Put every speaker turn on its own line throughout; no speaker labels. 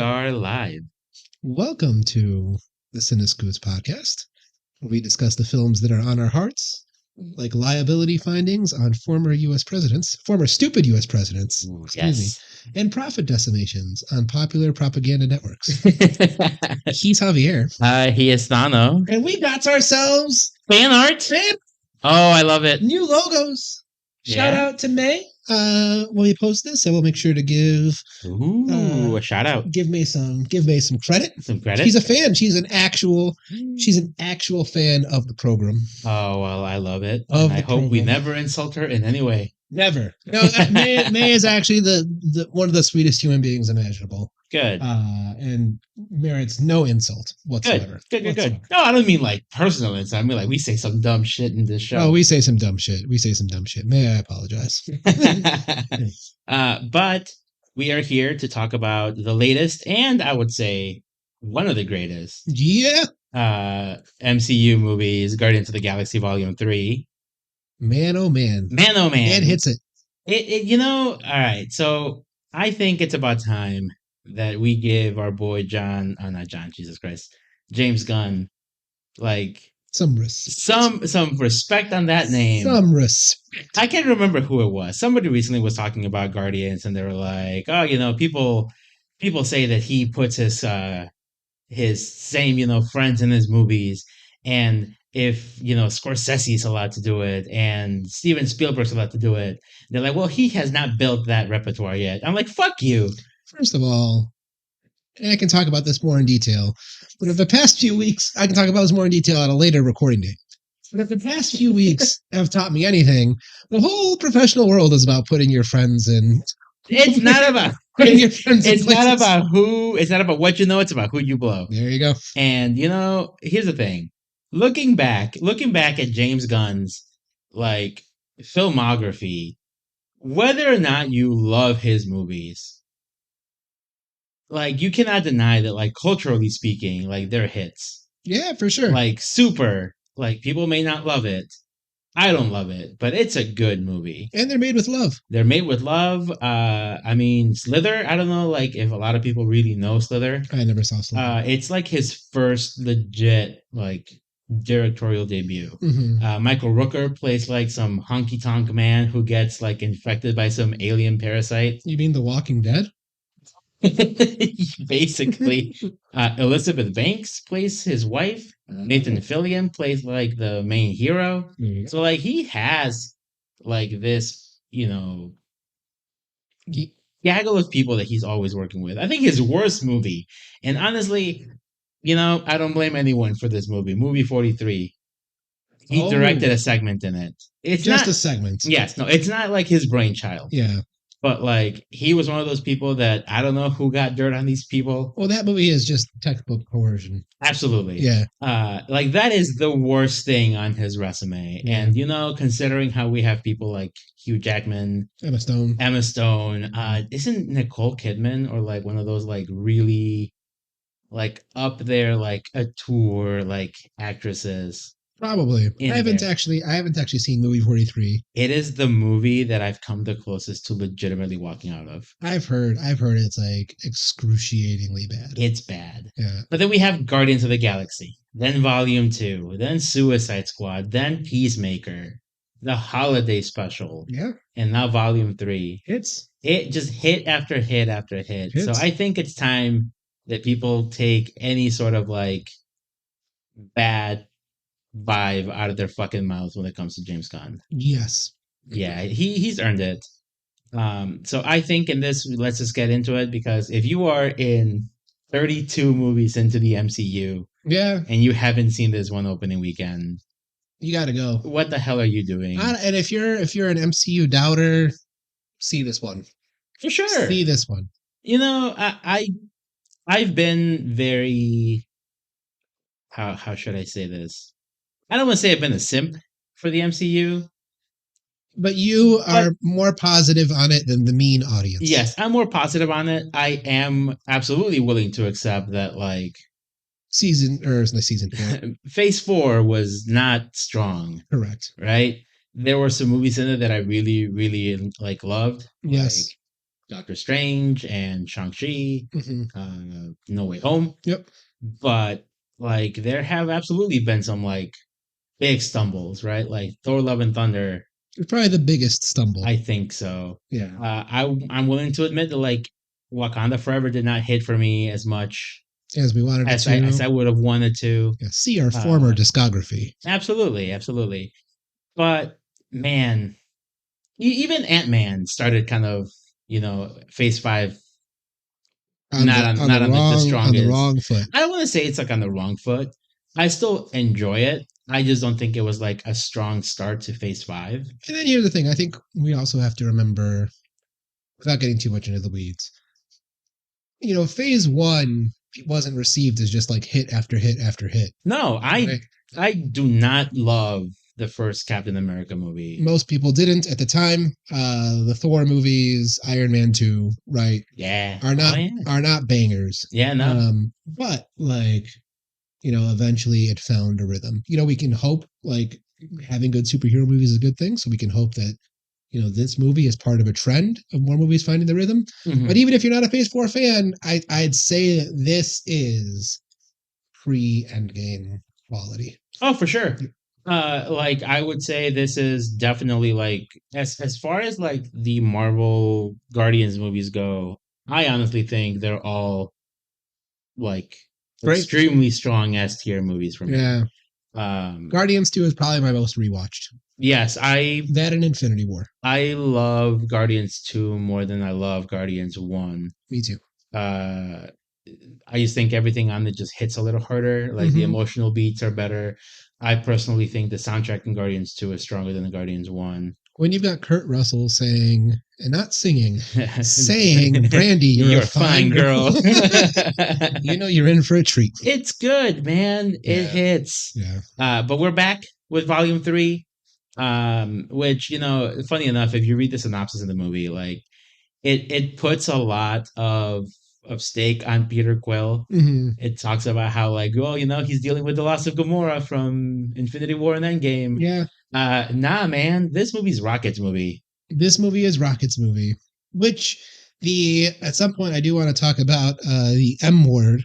are live.
Welcome to the Cine-Scoots podcast, where we discuss the films that are on our hearts, like liability findings on former stupid U.S. presidents, and profit decimations on popular propaganda networks. He's Javier.
He is Thano.
And we got ourselves
fan art. Oh, I love it.
New logos. Shout out to May. When we post this, I will make sure to give
a shout out.
Give May some credit.
Some credit.
She's a fan. She's an actual fan of the program.
Oh well, I love it. I hope we never insult her in any way.
Never. No, May is actually the one of the sweetest human beings imaginable.
Good.
And merits no insult whatsoever.
Good. No, I don't mean like personal insult. I mean like we say some dumb shit in this show.
Oh, we say some dumb shit. May I apologize?
But we are here to talk about the latest and I would say one of the greatest.
Yeah.
MCU movies, Guardians of the Galaxy Volume 3.
Man, oh man.
Man
hits it.
All right. So I think it's about time that we give our boy James Gunn, like some respect on that name.
Some respect.
I can't remember who it was. Somebody recently was talking about Guardians, and they were like, "Oh, people say that he puts his same friends in his movies, and if Scorsese's allowed to do it, and Steven Spielberg's allowed to do it, they're like, well, he has not built that repertoire yet." I'm like, fuck you.
First of all, I can talk about this more in detail, but if the past few weeks, I can talk about this more in detail at a later recording date. But if the past few weeks have taught me anything, the whole professional world is about putting your friends in.
It's not about putting your friends in. It's not about who. It's not about what you know. It's about who you blow.
There you go.
And here's the thing. Looking back at James Gunn's filmography, whether or not you love his movies, you cannot deny that, culturally speaking, they're hits.
Yeah, for sure.
Super. People may not love it. I don't love it, but it's a good movie.
And they're made with love.
I mean, Slither, I don't know, if a lot of people really know Slither.
I never saw Slither.
It's his first legit, directorial debut.
Mm-hmm.
Michael Rooker plays some honky-tonk man who gets infected by some alien parasite.
You mean The Walking Dead?
Basically. Elizabeth Banks plays his wife. Nathan Fillion plays the main hero.
Mm-hmm.
So he has this gaggle of people that he's always working with. I think his worst movie, and honestly, I don't blame anyone for this movie. Movie 43. He directed a segment in it. It's
just
not
a segment.
Yes, no, it's not his brainchild.
Yeah.
But he was one of those people that I don't know who got dirt on these people.
Well, that movie is just textbook coercion.
Absolutely.
Yeah.
That is the worst thing on his resume. Yeah. And considering how we have people like Hugh Jackman, Emma Stone, isn't Nicole Kidman or one of those really up there a tour actresses?
Probably. I haven't actually seen movie 43.
It is the movie that I've come the closest to legitimately walking out of.
I've heard it's excruciatingly bad.
It's bad.
Yeah.
But then we have Guardians of the Galaxy, then Volume 2, then Suicide Squad, then Peacemaker, the holiday special.
Yeah.
And now Volume 3.
Hits.
It just hit after hit after hit. Hits. So I think it's time that people take any sort of bad vibe out of their fucking mouths when it comes to James Gunn.
Yes.
Yeah, he's earned it. So I think in this, let's just get into it, because if you are in 32 movies into the MCU,
yeah,
and you haven't seen this one opening weekend,
you got to go.
What the hell are you doing?
And if you're an MCU doubter, see this one.
For sure.
See this one.
I've been very, how should I say this? I don't want to say I've been a simp for the MCU.
But you are more positive on it than the mean audience.
Yes, I'm more positive on it. I am absolutely willing to accept that, Phase 4 was not strong.
Correct.
Right? There were some movies in it that I really, really, loved.
Yes.
Doctor Strange and Shang-Chi, No Way Home.
Yep.
But like there have absolutely been some like big stumbles, right? Like Thor: Love and Thunder.
It's probably the biggest stumble.
I think so.
Yeah.
I'm willing to admit that like Wakanda Forever did not hit for me as much
as we wanted
as I would have wanted to.
Yeah, see our former discography.
Absolutely. But man, even Ant-Man started kind of, Phase 5 not on the strongest.
On the wrong foot.
I don't want to say it's like on the wrong foot. I still enjoy it. I just don't think it was like a strong start to Phase 5.
And then here's the thing. I think we also have to remember, without getting too much into the weeds, Phase 1 wasn't received as just like hit after hit after hit.
No, I do not love the first Captain America movie.
Most people didn't at the time. The Thor movies, Iron Man 2, right?
Yeah.
Are not bangers.
Yeah, no.
But like, eventually it found a rhythm. We can hope like having good superhero movies is a good thing. So we can hope that, this movie is part of a trend of more movies finding the rhythm. Mm-hmm. But even if you're not a Phase 4 fan, I'd say that this is pre-Endgame quality.
Oh, for sure. Like I would say this is definitely like as far as like the Marvel Guardians movies go, I honestly think they're all like extremely strong S tier movies for me.
Yeah. Guardians 2 is probably my most rewatched.
Yes,
that and Infinity War.
I love Guardians 2 more than I love Guardians 1.
Me too.
I just think everything on it just hits a little harder. Like the emotional beats are better. I personally think the soundtrack in Guardians 2 is stronger than the Guardians 1.
When you've got Kurt Russell saying, and not singing, saying, Brandy, you're a fine girl. You're in for a treat.
It's good, man. It hits.
Yeah.
But we're back with Volume 3, which, funny enough, if you read the synopsis of the movie, like it puts a lot of stake on Peter Quill.
Mm-hmm.
It talks about how like, well, he's dealing with the loss of Gamora from Infinity War and Endgame.
Yeah.
Nah, man, this movie's Rocket's movie.
This movie is Rocket's movie, which at some point I do want to talk about the M word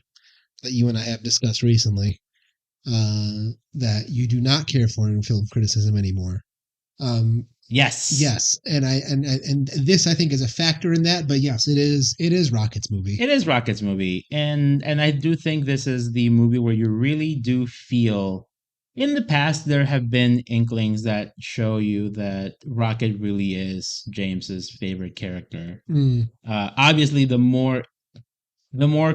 that you and I have discussed recently, that you do not care for in film criticism anymore.
Yes.
And this I think is a factor in that, but yes, it is Rocket's movie.
It is Rocket's movie. And I do think this is the movie where you really do feel, in the past there have been inklings that show you that Rocket really is James's favorite character. Obviously the more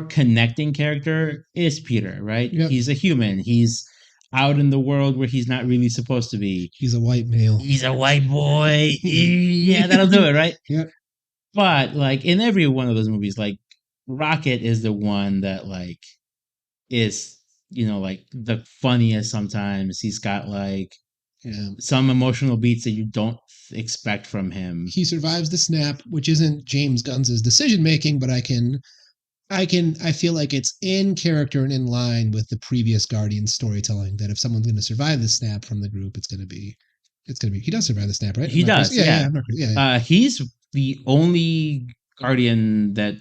connecting character is Peter, right?
Yep.
He's a human. He's out in the world where he's not really supposed to be.
He's a white male.
He's a white boy. Yeah, that'll do it, right?
Yep.
But like in every one of those movies, like Rocket is the one that like is, like the funniest sometimes. He's got like some emotional beats that you don't expect from him.
He survives the snap, which isn't James Gunn's decision making, but I feel like it's in character and in line with the previous Guardians storytelling, that if someone's going to survive the snap from the group, it's going to be, he does survive the snap, right?
He does.
Yeah.
He's the only Guardian that,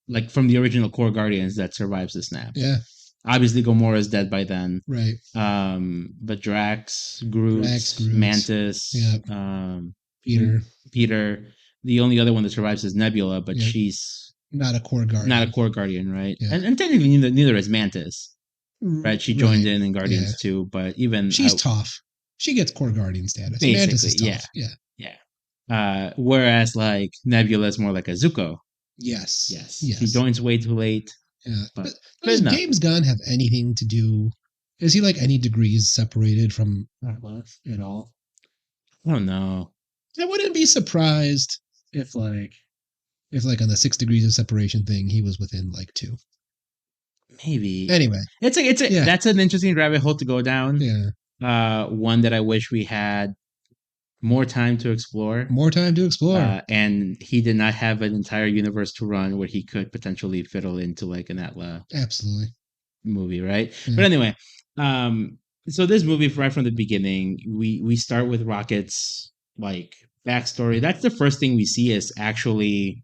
like, from the original core Guardians that survives the snap.
Yeah.
Obviously, Gamora's dead by then.
Right.
But Drax, Groot, Mantis, Peter. The only other one that survives is Nebula, but she's
not a core Guardian.
Not a core Guardian, right?
Yeah.
And technically, neither is Mantis, right? She joined in Guardians too, but even
she's tough. She gets core Guardian status.
Basically,
Mantis is tough.
Yeah. Whereas like Nebula is more like a Zuko.
Yes.
She joins way too late.
Yeah. But does James Gunn have anything to do? Is he like any degrees separated from Atla at all?
I don't know.
I wouldn't be surprised if on the 6 degrees of separation thing, he was within like 2.
Maybe.
Anyway.
That's an interesting rabbit hole to go down.
Yeah.
One that I wish we had more time to explore. And he did not have an entire universe to run where he could potentially fiddle into like an Atla movie, right? Yeah. But anyway, so this movie, right from the beginning, we start with Rocket's like backstory. That's the first thing we see is actually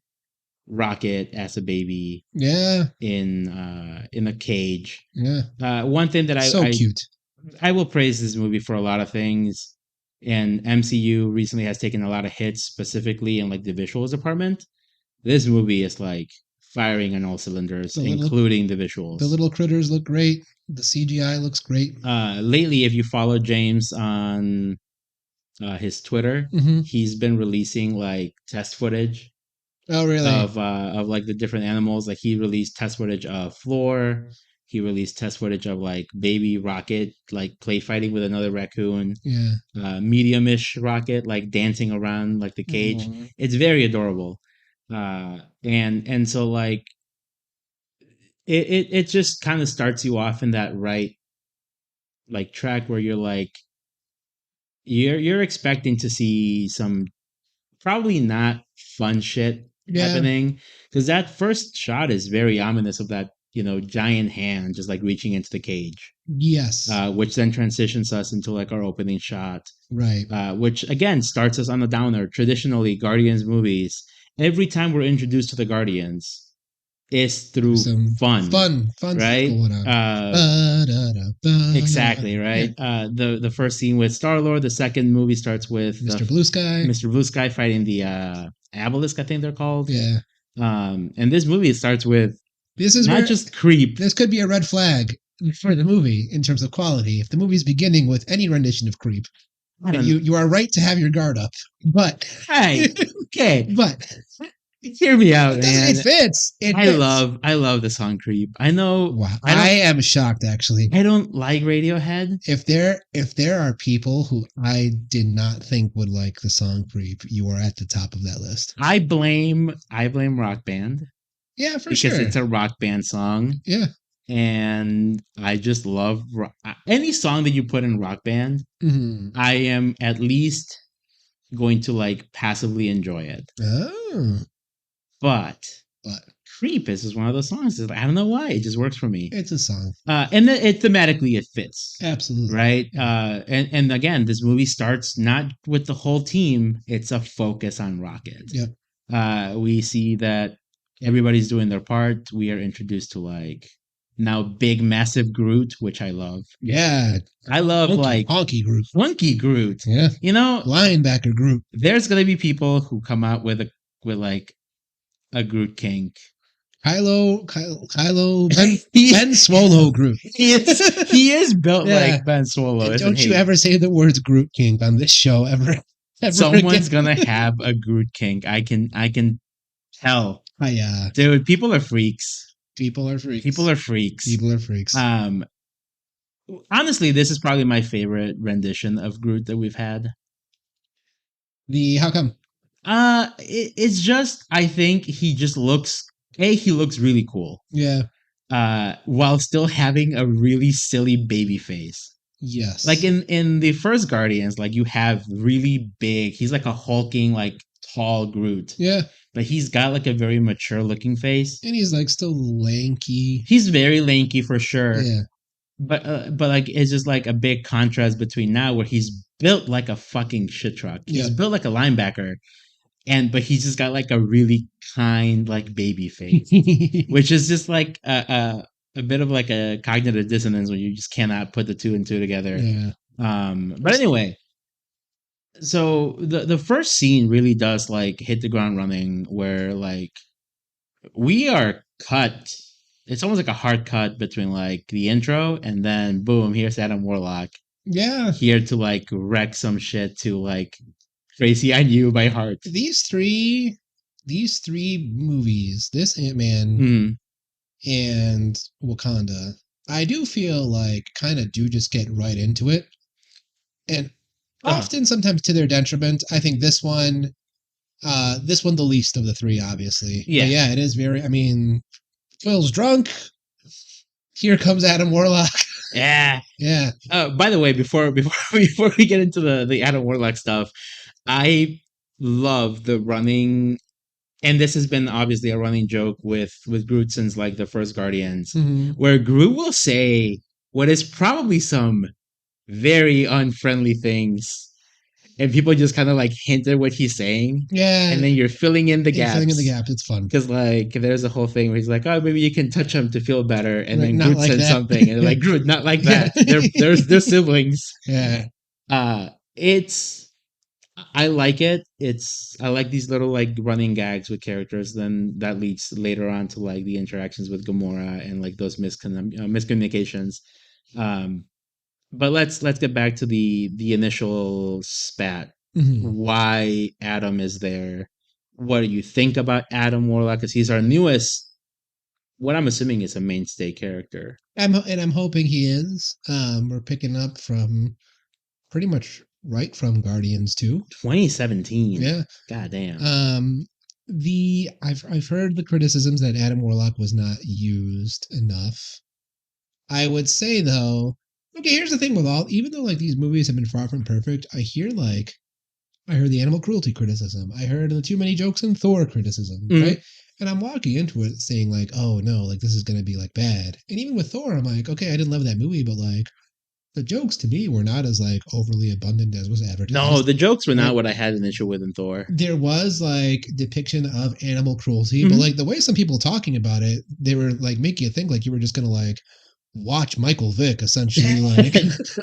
Rocket as a baby.
Yeah.
In a cage.
Yeah.
One thing that
so cute.
I will praise this movie for a lot of things. And MCU recently has taken a lot of hits, specifically in like the visuals department. This movie is like firing on all cylinders, including the visuals.
The little critters look great. The CGI looks great.
Lately, if you follow James on his Twitter, he's been releasing like test footage.
Oh, really?
Of like the different animals. Like he released test footage of Floor. He released test footage of like baby Rocket, like play fighting with another raccoon.
Yeah.
Medium-ish Rocket, like dancing around like the cage. Aww. It's very adorable. And so like it just kind of starts you off in that right like track where you're like you're expecting to see some probably not fun shit happening, because that first shot is very ominous of that giant hand just like reaching into the cage.
Yes.
Which then transitions us into like our opening shot,
right?
Which again starts us on the downer. Traditionally, Guardians movies, every time we're introduced to the Guardians, is through fun, right? Exactly, right. Yeah. The first scene with Star-Lord. The second movie starts with
Mr. Blue Sky.
Mr. Blue Sky fighting the Obelisk, I think they're called.
Yeah.
And this movie starts with not just creep.
This could be a red flag for the movie in terms of quality. If the movie's beginning with any rendition of creep, you are right to have your guard up. But
hey, okay,
but.
Hear me out, man.
It fits.
I love the song "Creep." I know.
Wow. I am shocked, actually.
I don't like Radiohead.
If there are people who I did not think would like the song "Creep," you are at the top of that list.
I blame Rock Band.
Yeah, for sure.
Because it's a Rock Band song.
Yeah.
And I just love any song that you put in Rock Band. Mm-hmm. I am at least going to like passively enjoy it.
Oh.
But Creep is one of those songs. I don't know why. It just works for me.
It's a song.
And it thematically it fits.
Absolutely.
Right? And again, this movie starts not with the whole team. It's a focus on Rocket.
Yep.
We see that everybody's doing their part. We are introduced to like now big, massive Groot, which I love.
Yeah.
I love
Honky Groot.
Funky Groot.
Yeah.
Linebacker
Groot.
There's going to be people who come out with like a Groot kink.
Kylo Ben Swallow Groot.
He is built like Ben Swallow.
Don't you ever say the words Groot kink on this show ever
Someone's gonna have a Groot kink. I can tell.
Yeah.
Dude, people are freaks.
People are freaks.
Honestly, this is probably my favorite rendition of Groot that we've had.
How come?
It's just, I think he just looks really cool.
Yeah.
While still having a really silly baby face.
Yes.
Like in the first Guardians, like you have really big, he's like a hulking, like tall Groot.
Yeah.
But he's got like a very mature looking face.
And he's like still lanky.
He's very lanky for sure.
Yeah.
But like it's just like a big contrast between now where he's built like a fucking shit truck. He's built like a linebacker. But he's just got like a really kind like baby face. Which is just like a bit of like a cognitive dissonance when you just cannot put the two and two together.
Yeah.
But anyway, so the first scene really does like hit the ground running where like we are cut. It's almost like a hard cut between like the intro and then boom, here's Adam Warlock.
Yeah.
Here to like wreck some shit to like Tracy, I Knew by heart.
These three movies, this Ant-Man and Wakanda, I do feel like kind of do just get right into it. And often sometimes to their detriment. I think this one the least of the three, obviously.
Yeah.
But yeah, it is very, Phil's drunk. Here comes Adam Warlock.
Yeah.
Yeah.
By the way, before we get into the Adam Warlock stuff, I love the running, and this has been obviously a running joke with Groot since like the first Guardians, where Groot will say what is probably some very unfriendly things and people just kind of like hint at what he's saying.
Yeah.
And then you're filling in the gaps.
Filling in the gaps. It's fun.
Because like there's a whole thing where he's like, oh, maybe you can touch him to feel better. And then
not
Groot
like
said
that.
something. And they're like, Groot, not like that. They're siblings.
Yeah.
I like it. I like these little like running gags with characters. Then that leads later on to like the interactions with Gamora and like those miscommunications. But let's get back to the initial spat.
Mm-hmm.
Why Adam is there? What do you think about Adam Warlock? Because he's our newest. What I'm assuming is a mainstay character.
I'm hoping he is. We're picking up from pretty much right from Guardians 2.
2017.
Yeah.
God damn.
I've heard the criticisms that Adam Warlock was not used enough. I would say though, okay, here's the thing with even though like these movies have been far from perfect, I heard the animal cruelty criticism. I heard the too many jokes in Thor criticism, right? And I'm walking into it saying like, oh no, like this is gonna be like bad. And even with Thor, I'm like, okay, I didn't love that movie, but like the jokes to me were not as like overly abundant as was advertised.
No, the jokes were not what I had an issue with in Thor.
There was like depiction of animal cruelty, but like the way some people talking about it, they were like making you think like you were just gonna like watch Michael Vick essentially like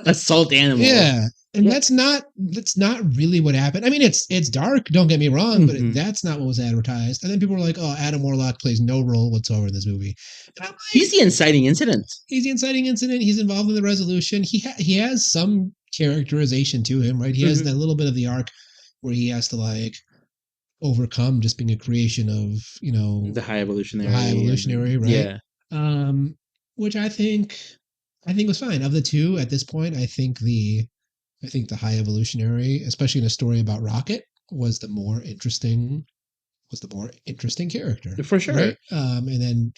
assault animals.
Yeah. And that's not really what happened. I mean, it's dark, don't get me wrong, but that's not what was advertised. And then people were like, "Oh, Adam Warlock plays no role whatsoever in this movie."
Like, he's the inciting incident.
He's the inciting incident. He's involved in the resolution. He has some characterization to him, right? He has that little bit of the arc where he has to like overcome just being a creation of,
the high evolutionary,
right? Yeah. Which I think was fine. Of the two at this point, I think the high evolutionary, especially in a story about Rocket, was the more interesting character.
For sure.
Right? And then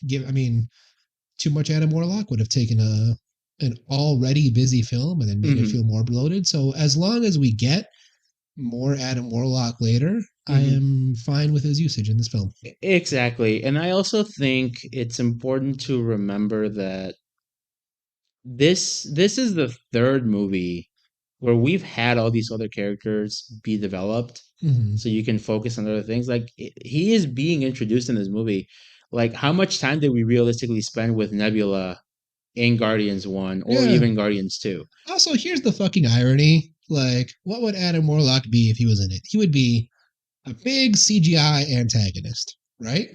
too much Adam Warlock would have taken an already busy film and then made it feel more bloated. So as long as we get more Adam Warlock later, I am fine with his usage in this film.
Exactly. And I also think it's important to remember that this is the third movie where we've had all these other characters be developed so you can focus on other things. Like he is being introduced in this movie. Like how much time did we realistically spend with Nebula in Guardians 1 or even Guardians 2?
Also, here's the fucking irony. Like, what would Adam Warlock be if he was in it? He would be a big CGI antagonist, right?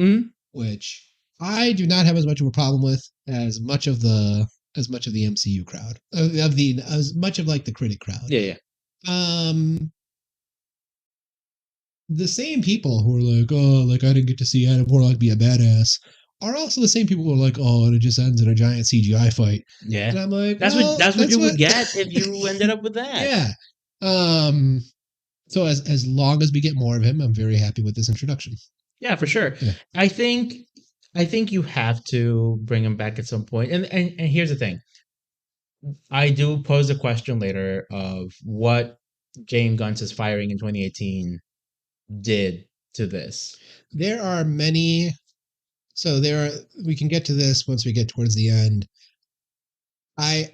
Which I do not have as much of a problem with as much of the MCU crowd, as much of like the critic crowd.
Yeah.
The same people who are like, oh, like I didn't get to see Adam Warlock be a badass, are also the same people who are like, oh, and it just ends in a giant CGI fight.
Yeah,
and I'm like,
that's what you would get if you ended up with that.
Yeah. So as long as we get more of him, I'm very happy with this introduction.
Yeah, for sure. Yeah. I think you have to bring him back at some point. And here's the thing. I do pose a question later of what James Gunn's firing in 2018 did to this.
There are many. So we can get to this once we get towards the end. I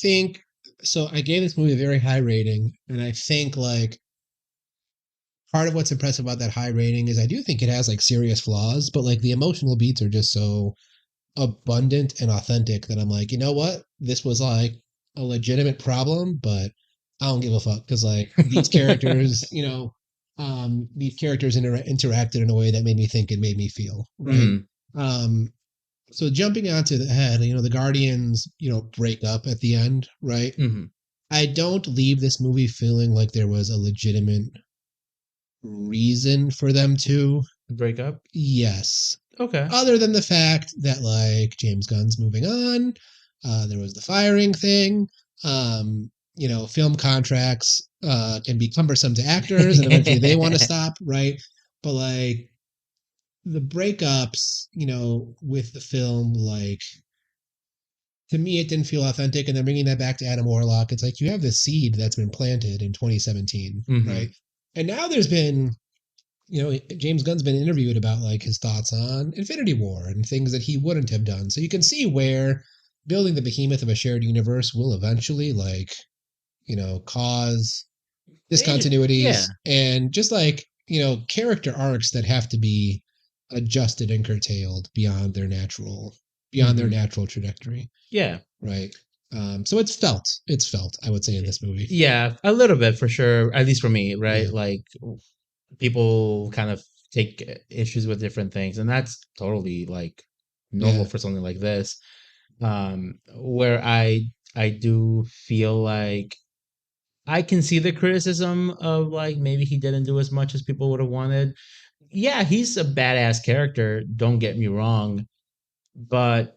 think so. I gave this movie a very high rating, and I think like part of what's impressive about that high rating is I do think it has like serious flaws, but like the emotional beats are just so abundant and authentic that I'm like, you know what? This was like a legitimate problem, but I don't give a fuck because like these characters, these characters interacted in a way that made me think and made me feel, right? So jumping onto the head, the Guardians, break up at the end, right? I don't leave this movie feeling like there was a legitimate reason for them to
break up.
Yes.
Okay.
Other than the fact that like James Gunn's moving on, there was the firing thing. Film contracts can be cumbersome to actors, and eventually they want to stop, right? But like the breakups, with the film, like to me, it didn't feel authentic. And then bringing that back to Adam Warlock, it's like you have this seed that's been planted in 2017, right? And now there's been, James Gunn's been interviewed about like his thoughts on Infinity War and things that he wouldn't have done. So you can see where building the behemoth of a shared universe will eventually like, cause discontinuities, and just like, character arcs that have to be adjusted and curtailed beyond their natural trajectory.
Yeah.
Right. So it's felt, I would say, in this movie.
Yeah, a little bit for sure, at least for me, right?
Yeah.
Like people kind of take issues with different things, and that's totally like normal for something like this. Where I do feel like I can see the criticism of like maybe he didn't do as much as people would have wanted. Yeah, he's a badass character, don't get me wrong, but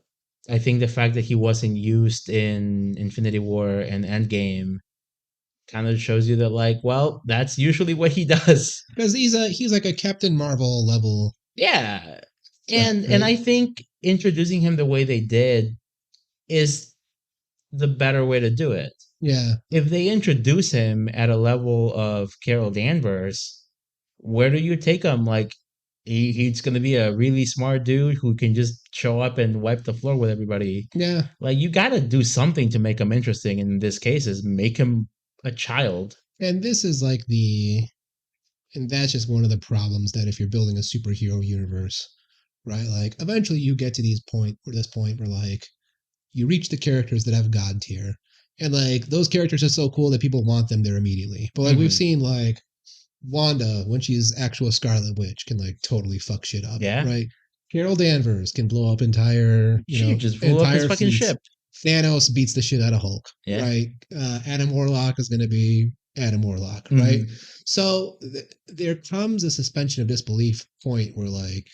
I think the fact that he wasn't used in Infinity War and Endgame kind of shows you that, like, well, that's usually what he does.
Because he's like a Captain Marvel level.
Yeah. And I think introducing him the way they did is the better way to do it.
Yeah.
If they introduce him at a level of Carol Danvers, where do you take him? Like, he's going to be a really smart dude who can just show up and wipe the floor with everybody.
Yeah.
Like, you got to do something to make him interesting. In this case, is make him a child.
And this is like and that's just one of the problems, that if you're building a superhero universe, right? Like eventually you get to this point where like you reach the characters that have God tier. And like those characters are so cool that people want them there immediately. But like we've seen like Wanda, when she's actual Scarlet Witch, can like totally fuck shit up.
Yeah.
Right. Carol Danvers can blow up entire,
just blew up his fucking ship.
Thanos beats the shit out of Hulk. Yeah. Right. Adam Warlock is going to be Adam Warlock. Right. So there comes a suspension of disbelief point where like,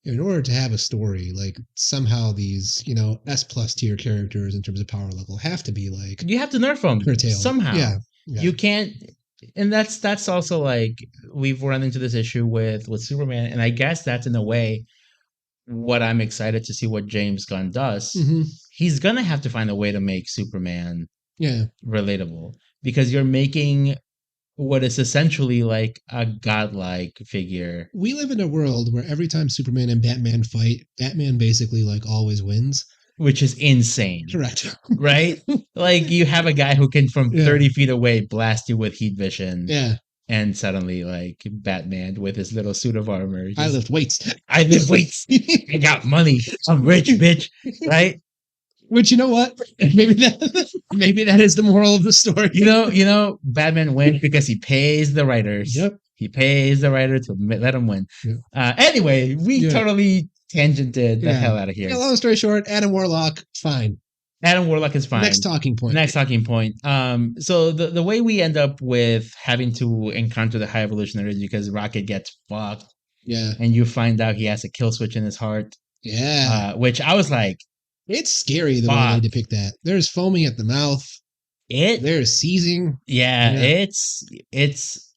in order to have a story, like somehow these, S+ tier characters in terms of power level have to be like,
you have to nerf them curtailed. Somehow. Yeah. You can't, and that's also like we've run into this issue with Superman, and I guess that's in a way what I'm excited to see what James Gunn does. He's gonna have to find a way to make Superman relatable, because you're making what is essentially like a godlike figure.
We live in a world where every time Superman and Batman fight, Batman basically like always wins.
Which is insane.
Correct.
Right? Like you have a guy who can from 30 feet away blast you with heat vision.
Yeah.
And suddenly like Batman with his little suit of armor.
I lift weights.
I I got money. I'm rich, bitch. Right?
Which, you know what? Maybe that is the moral of the story.
You know, Batman wins because he pays the writers.
Yep.
He pays the writer to let him win. Yep. Anyway, we totally tangented the hell out of here.
Yeah, long story short, Adam Warlock, fine.
Adam Warlock is fine.
Next talking point.
So the way we end up with having to encounter the High Evolutionary is because Rocket gets fucked.
Yeah.
And you find out he has a kill switch in his heart.
Yeah.
Which I was like,
it's scary the way they depict that. There's foaming at the mouth. There's seizing.
Yeah. It's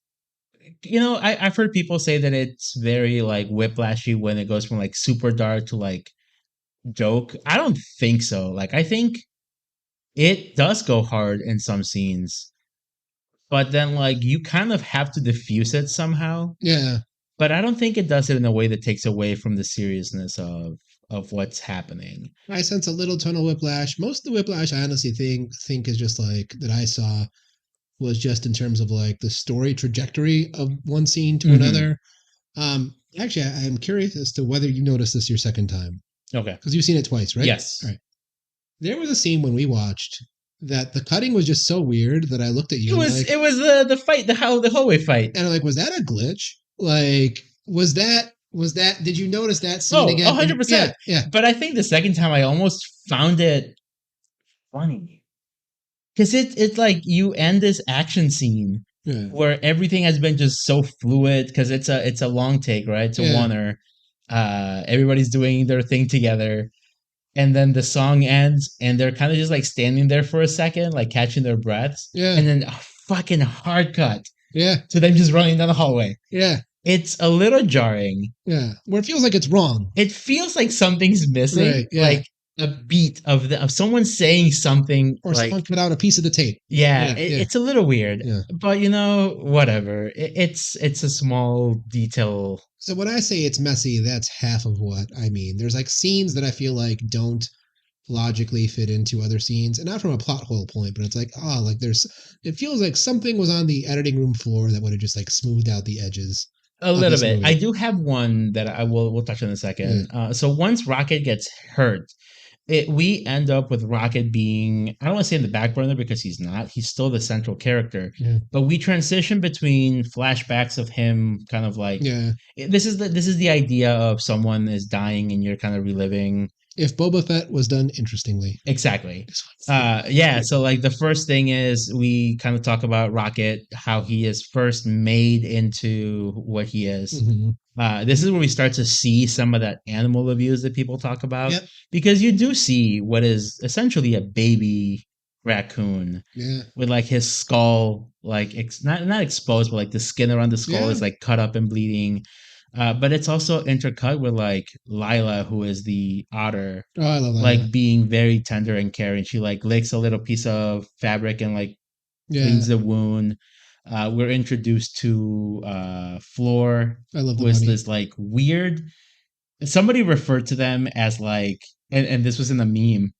I've heard people say that it's very like whiplashy when it goes from like super dark to like joke. I don't think so. Like I think it does go hard in some scenes, but then like you kind of have to diffuse it somehow.
Yeah.
But I don't think it does it in a way that takes away from the seriousness of what's happening.
I sense a little tonal whiplash. Most of the whiplash I honestly think is just like that I saw was just in terms of like the story trajectory of one scene to another. Actually, I'm curious as to whether you noticed this your second time.
Okay.
Because you've seen it twice, right?
Yes.
All right. There was a scene when we watched that the cutting was just so weird that I looked at you.
It was the fight, the hallway fight.
And I'm like, was that a glitch? Like, was that, did you notice that scene again?
100%.
Yeah.
But I think the second time I almost found it funny. Because it's like you end this action scene where everything has been just so fluid, because it's a long take, right? It's a oneer. Everybody's doing their thing together. And then the song ends and they're kind of just like standing there for a second, like catching their breaths.
Yeah.
And then a fucking hard cut.
Yeah.
To them just running down the hallway.
Yeah.
It's a little jarring.
Yeah. Where it feels like it's wrong.
It feels like something's missing. Right. Yeah. Like a beat of someone saying something.
Or like, someone cut out a piece of the tape.
Yeah. It's a little weird. Yeah. But whatever. It's a small detail.
So when I say it's messy, that's half of what I mean. There's like scenes that I feel like don't logically fit into other scenes, and not from a plot hole point, but it's like, oh, like it feels like something was on the editing room floor that would have just like smoothed out the edges.
A little bit. I do have one that we'll touch on in a second. Yeah. So once Rocket gets hurt, we end up with Rocket being, I don't want to say in the back burner because he's not. He's still the central character. Yeah. But we transition between flashbacks of him kind of like, this is the idea of someone is dying and you're kind of reliving.
If Boba Fett was done interestingly.
Exactly. So like the first thing is we kind of talk about Rocket, how he is first made into what he is. Mm-hmm. This is where we start to see some of that animal abuse that people talk about. Yep. Because you do see what is essentially a baby raccoon with like his skull, like not exposed, but like the skin around the skull is like cut up and bleeding. But it's also intercut with like Lila, who is the otter. Oh, I love that. Like being very tender and caring. She like licks a little piece of fabric and like cleans the wound. We're introduced to Floor. I love who is this like weird. Somebody referred to them as like, and this was in a meme,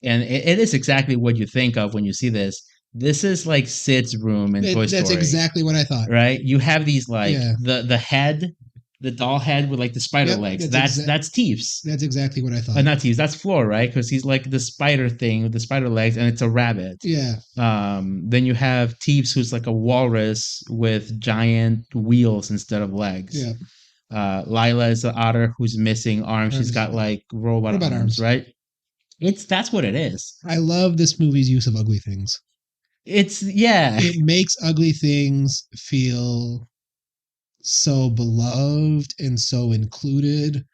and it is exactly what you think of when you see this. This is like Sid's room in Toy Story.
That's exactly what I thought.
Right? You have these like the head. The doll head with like the spider legs. That's Teefs.
That's exactly what I thought.
Not Teefs. That's Floor, right? Because he's like the spider thing with the spider legs, and it's a rabbit.
Yeah.
Then you have Teefs, who's like a walrus with giant wheels instead of legs. Yeah. Lila is the otter who's missing arms. She's got like robot arms, right? That's what it is.
I love this movie's use of ugly things.
It
makes ugly things feel so beloved and so included.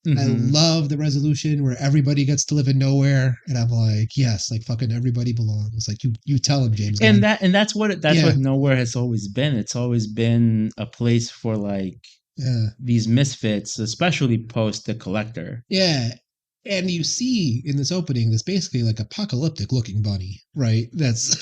Mm-hmm. I love the resolution where everybody gets to live in nowhere, and I'm like, yes, like fucking everybody belongs. Like you tell him, James Gunn.
And that's what nowhere has always been. It's always been a place for like these misfits, especially post the Collector.
Yeah. And you see in this opening, this basically like apocalyptic looking bunny, right?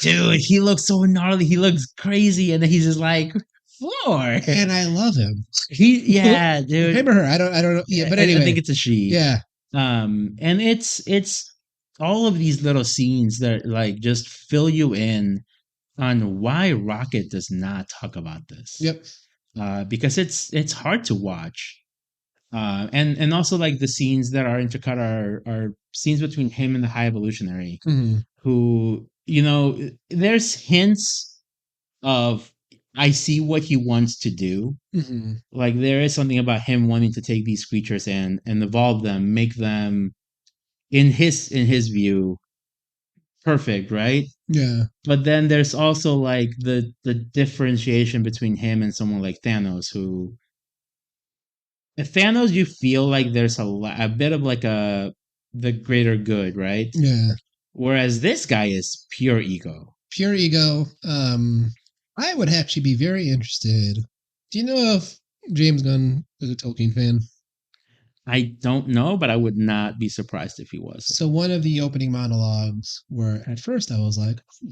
Dude, he looks so gnarly. He looks crazy, and then he's just like Floor.
And I love him.
Dude.
Him or her? I don't know. Yeah, but anyway,
I think it's a she.
Yeah.
And it's all of these little scenes that like just fill you in on why Rocket does not talk about this.
Yep.
Because it's hard to watch. And also like the scenes that are intercut are scenes between him and the High Evolutionary, who, there's hints of I see what he wants to do. Mm-hmm. Like there is something about him wanting to take these creatures and evolve them, make them in his view perfect, right?
Yeah.
But then there's also like the differentiation between him and someone like Thanos, who Thanos, you feel like there's a bit of like the greater good, right?
Yeah.
Whereas this guy is pure ego.
Pure ego. I would actually be very interested. Do you know if James Gunn is a Tolkien fan?
I don't know, but I would not be surprised if he was.
So one of the opening monologues where at first I was like, I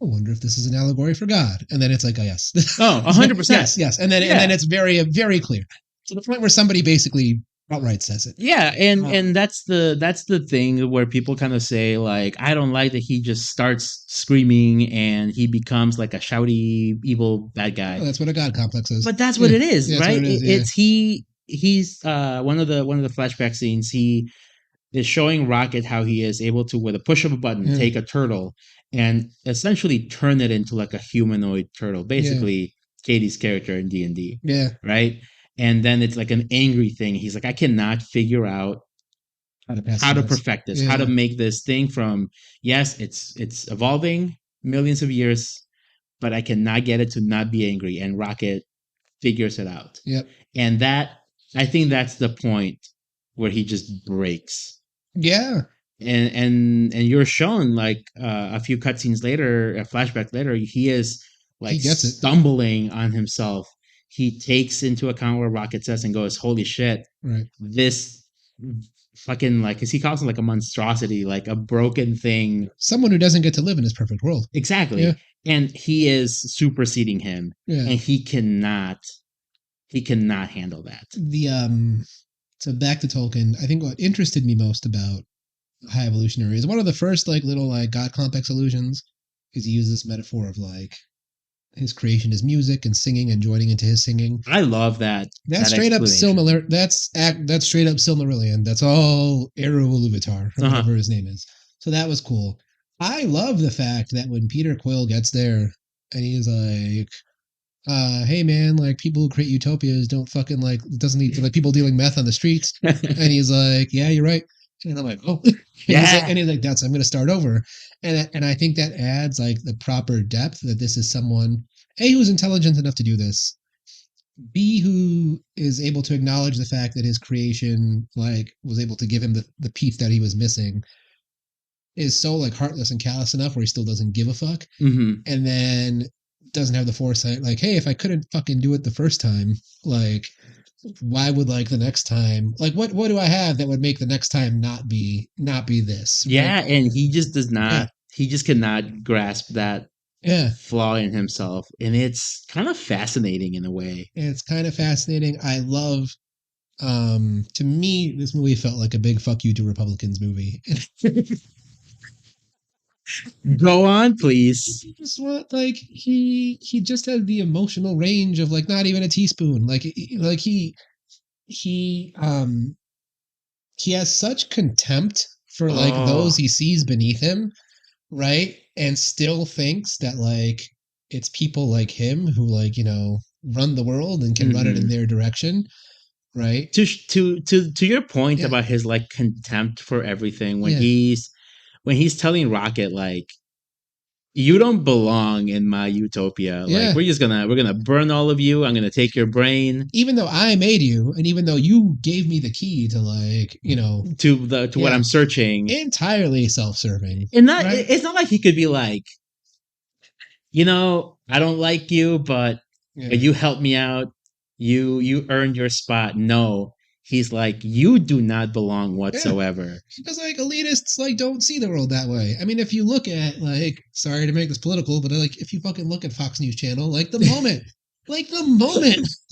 wonder if this is an allegory for God. And then it's like, oh, yes.
100%.
Yes. And then it's very, very clear. To the point where somebody basically outright says it.
Yeah, and that's the thing where people kind of say like, I don't like that he just starts screaming and he becomes like a shouty evil bad guy.
Well, that's what a God complex is.
But that's what it is, right? He's one of the flashback scenes. He is showing Rocket how he is able to, with a push of a button, take a turtle and essentially turn it into like a humanoid turtle, basically Katie's character in D&D.
Yeah,
right. And then it's like an angry thing. He's like, I cannot figure out how to perfect this, how to make this thing from, yes, it's evolving millions of years, but I cannot get it to not be angry. And Rocket figures it out.
Yep.
And I think that's the point where he just breaks.
Yeah.
And you're shown like a few cutscenes later, a flashback later, he is like stumbling on himself. He takes into account what Rocket says and goes, holy shit,
right?
This fucking like, because he calls him like a monstrosity, like a broken thing.
Someone who doesn't get to live in his perfect world.
Exactly. Yeah. And he is superseding him.
Yeah.
And he cannot handle that.
So back to Tolkien, I think what interested me most about high evolutionary is one of the first like little like God complex illusions, because he uses this metaphor of like his creation is music and singing and joining into his singing.
I love that.
That's straight up Silmarillion. That's straight up Silmarillion. That's all Eru Iluvatar, or whatever his name is. So that was cool. I love the fact that when Peter Quill gets there and he's like, hey man, like people who create utopias don't fucking like, it doesn't need to like people dealing meth on the streets. And he's like, yeah, you're right. And I'm like, oh,
yeah.
And he's like, that's, I'm going to start over. And I think that adds like the proper depth that this is someone, A, who's intelligent enough to do this, B, who is able to acknowledge the fact that his creation like was able to give him the piece that he was missing, is so like heartless and callous enough where he still doesn't give a fuck.
Mm-hmm.
And then doesn't have the foresight like, hey, if I couldn't fucking do it the first time, like why would like the next time, like what do I have that would make the next time not be this?
Yeah, right? And he just does not, he just cannot grasp that flaw in himself. And it's kind of fascinating in a way.
It's kind of fascinating. I love, to me, this movie felt like a big fuck you to Republicans movie.
Go on, please.
Just what, like he just has the emotional range of like not even a teaspoon. Like he has such contempt for like those he sees beneath him, right? And still thinks that like it's people like him who like, you know, run the world and can run it in their direction, right?
To your point about his like contempt for everything, when he's telling Rocket like, you don't belong in my utopia. Like we're gonna burn all of you. I'm gonna take your brain.
Even though I made you, and even though you gave me the key to like, you know,
to what I'm searching.
Entirely self-serving.
And not it's not like he could be like, you know, I don't like you, but you helped me out. You earned your spot. No. He's like, you do not belong whatsoever.
Because like elitists like don't see the world that way. I mean, if you look at like, sorry to make this political, but like if you fucking look at Fox News Channel, like the moment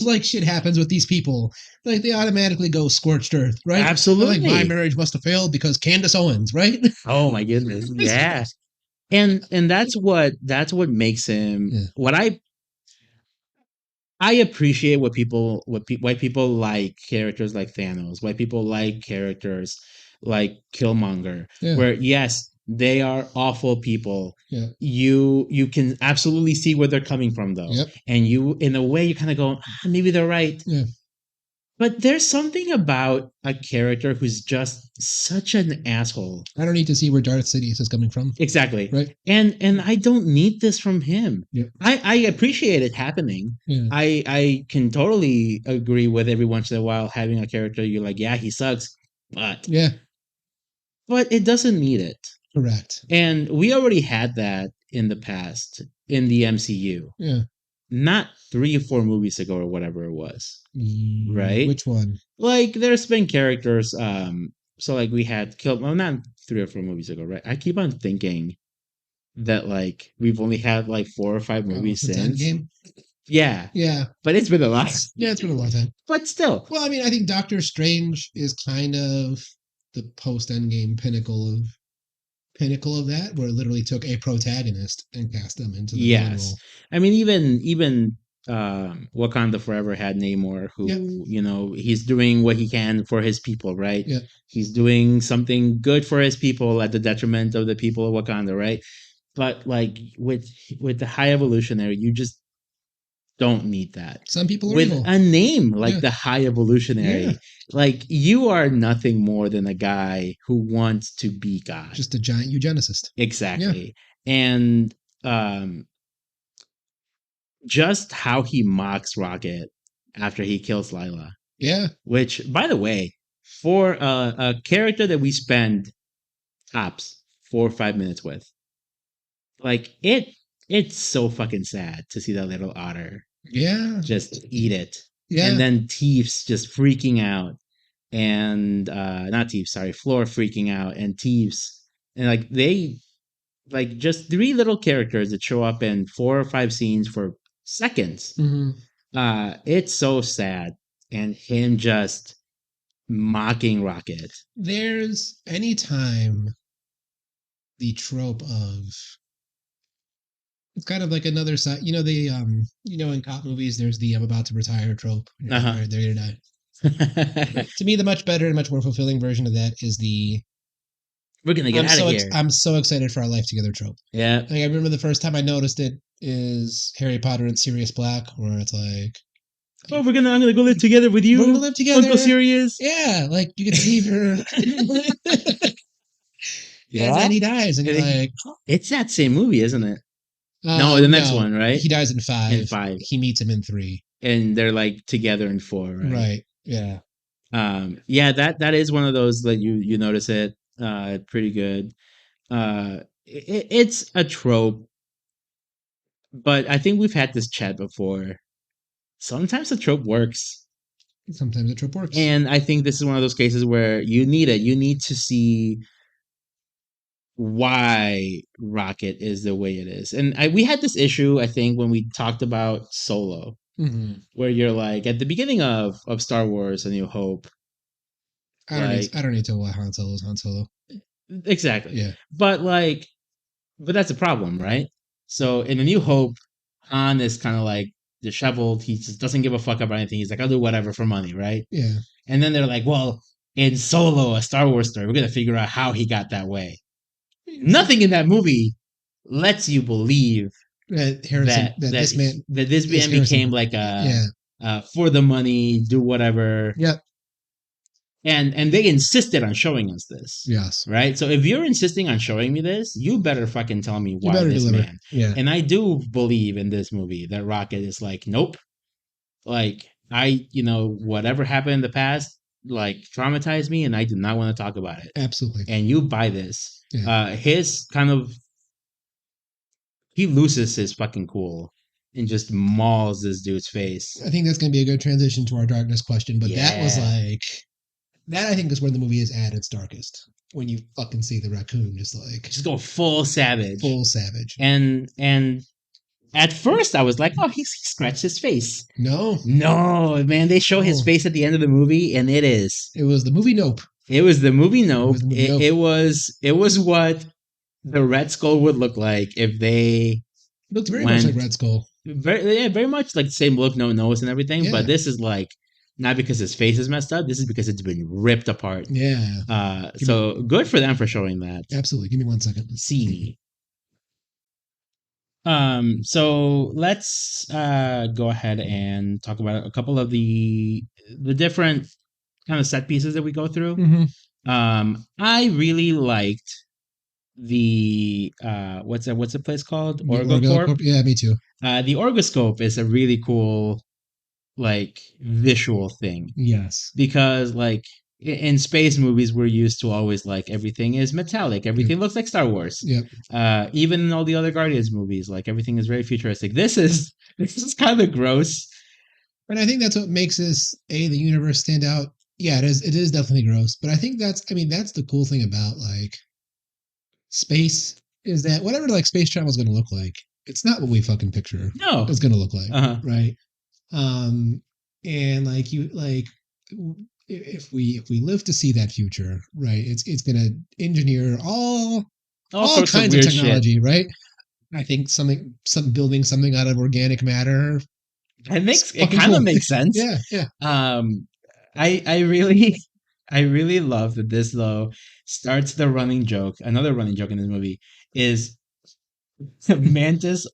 like shit happens with these people, like they automatically go scorched earth, right?
Absolutely.
Like my marriage must have failed because Candace Owens, right?
Oh my goodness. Yeah. And that's what makes him what I appreciate why people like characters like Thanos, why people like characters like Killmonger, where yes, they are awful people. You can absolutely see where they're coming from though. And you, in a way, you kind of go, maybe they're right. But there's something about a character who's just such an asshole.
I don't need to see where Darth Sidious is coming from.
Exactly.
Right.
And I don't need this from him. I appreciate it happening. I can totally agree with every once in a while having a character you're like, yeah, he sucks, but it doesn't need it.
Correct.
And we already had that in the past in the MCU. Not 3 or 4 movies ago or whatever it was. Right?
Which one?
Like there's been characters, so like we had not 3 or 4 movies ago, right? I keep on thinking that like we've only had like 4 or 5 movies since.
Endgame?
Yeah. But it's been a lot.
Yeah, it's been a long time.
But still.
Well, I mean, I think Doctor Strange is kind of the post-Endgame pinnacle of that, where it literally took a protagonist and cast them into the role.
I mean, even Wakanda Forever had Namor, who you know, he's doing what he can for his people, right? He's doing something good for his people at the detriment of the people of Wakanda, right? But like with the High Evolutionary, you just don't need that.
Some people are
with
evil.
A name like the High Evolutionary. Like you are nothing more than a guy who wants to be God.
Just a giant eugenicist.
Exactly. And just how he mocks Rocket after he kills Lila. Which, by the way, for a character that we spend tops 4 or 5 minutes with, like it's so fucking sad to see that little otter just eat it. And then Teefs just freaking out. And not Teefs, sorry, Floor freaking out, and Teefs. And like they like just 3 little characters that show up in 4 or 5 scenes for seconds. It's so sad. And him just mocking Rocket.
There's any time the trope of it's kind of like another side. You know in cop movies, there's the "I'm about to retire" trope.
Uh-huh.
They're gonna die. To me, the much better and much more fulfilling version of that is the
"We're gonna get out of here."
I'm so excited for our life together trope.
Yeah.
Like, I remember the first time I noticed it is Harry Potter and Sirius Black, where it's like,
"Oh, I'm gonna go live together with you.
We're gonna live together,
Uncle Sirius."
Yeah, like you get to leave your. Yeah, and then he dies, and you're like,
it's that same movie, isn't it? No, the next one, right?
He dies in 5.
In 5,
he meets him in 3,
and they're like together in 4, right?
Right. Yeah.
Yeah, that is one of those that you notice it. Pretty good. It's a trope, but I think we've had this chat before. Sometimes the trope works.
Sometimes the trope works.
And I think this is one of those cases where you need it. You need to see why Rocket is the way it is. And we had this issue, I think, when we talked about Solo, where you're like, at the beginning of Star Wars A New Hope.
I don't need to know why Han Solo is Han Solo.
Exactly.
Yeah.
But that's a problem, right? So in A New Hope, Han is kind of like disheveled. He just doesn't give a fuck about anything. He's like, I'll do whatever for money, right?
Yeah.
And then they're like, well, in Solo, a Star Wars story, we're going to figure out how he got that way. Nothing in that movie lets you believe that this man became like for the money, do whatever.
Yep.
And they insisted on showing us this.
Yes.
Right? So if you're insisting on showing me this, you better fucking tell me why this
deliver.
man.
Yeah.
And I do believe in this movie that Rocket is like, nope. Like, whatever happened in the past, like, traumatized me, and I do not want to talk about it.
Absolutely.
And you buy this.
Yeah.
His kind of... He loses his fucking cool and just mauls this dude's face.
I think that's going to be a good transition to our darkness question, but that was like... That, I think, is where the movie is at its darkest. When you fucking see the raccoon just go
full savage.
Full savage.
And at first I was like, oh, he scratched his face.
No,
man, they show his face at the end of the movie, and it
was the movie Nope.
It was the movie Nope. It was what the Red Skull would look like if they
looked very much like Red Skull.
Very much like the same look, no nose and everything. Yeah. But this is like, not because his face is messed up. This is because it's been ripped apart.
Yeah.
So good for them for showing that.
Absolutely. Give me 1 second.
See. So let's go ahead and talk about a couple of the different kind of set pieces that we go through.
Mm-hmm.
I really liked the what's the place called? Orgocorp?
Yeah, me too.
The Orgoscope is a really cool, like, visual thing.
Yes.
Because, like, in space movies, we're used to always, like, everything is metallic. Everything looks like Star Wars.
Yep.
Even in all the other Guardians movies, like, everything is very futuristic. This is kind of gross.
And I think that's what makes the universe stand out. Yeah, it is definitely gross. But I think that's the cool thing about, like, space, is that whatever, like, space travel is going to look like, it's not what we fucking picture.
No.
It's going to look like.
Uh-huh.
Right? And if we live to see that future, right, it's gonna engineer all kinds of technology shit. Right? I think building something out of organic matter.
It kind of makes sense.
Yeah.
I really love that this, though, starts the running joke. Another running joke in this movie is Mantis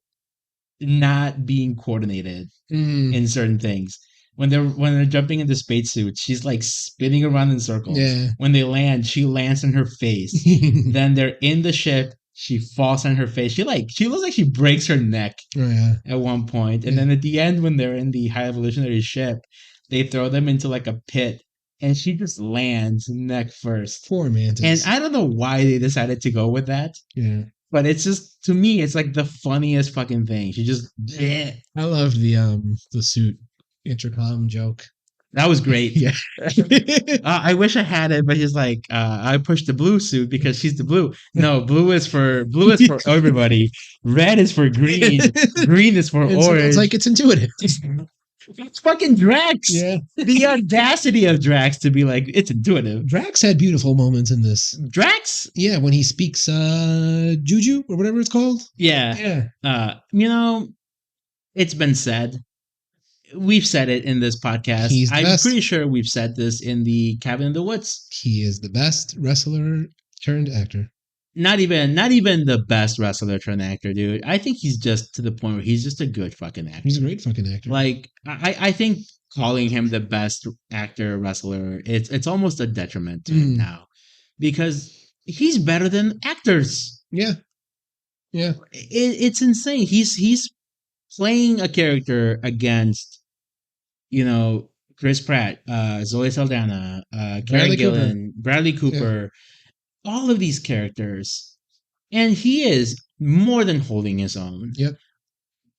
not being coordinated in certain things. When they're jumping into spacesuits, she's like spinning around in circles.
Yeah.
When they land, she lands on her face. Then they're in the ship. She falls on her face. She looks like she breaks her neck at one point. And then at the end, when they're in the high evolutionary ship, they throw them into like a pit, and she just lands neck first.
Poor Mantis.
And I don't know why they decided to go with that.
Yeah.
But it's just, to me, it's like the funniest fucking thing. She just...
I loved the suit intercom joke.
That was great.
Yeah.
I wish I had it, but he's like, I pushed the blue suit because she's the blue. No, blue is for everybody. Red is for green. Green is for orange.
It's like, it's intuitive.
It's fucking Drax.
Yeah.
The audacity of Drax to be like, it's intuitive.
Drax had beautiful moments in this.
Drax?
Yeah, when he speaks Juju or whatever it's called.
Yeah. Yeah. It's been said. We've said it in this podcast. I'm pretty sure we've said this in the Cabin in the Woods.
He is the best wrestler turned actor.
Not even the best wrestler turned actor, dude. I think he's just to the point where he's just a good fucking actor.
He's a great fucking actor.
Like, I think calling him the best actor wrestler, it's almost a detriment to him now. Because he's better than actors.
Yeah. Yeah.
It's insane. He's playing a character against, Chris Pratt, Zoe Saldana, Karen Gillan, Bradley Cooper, all of these characters, and he is more than holding his own.
Yep.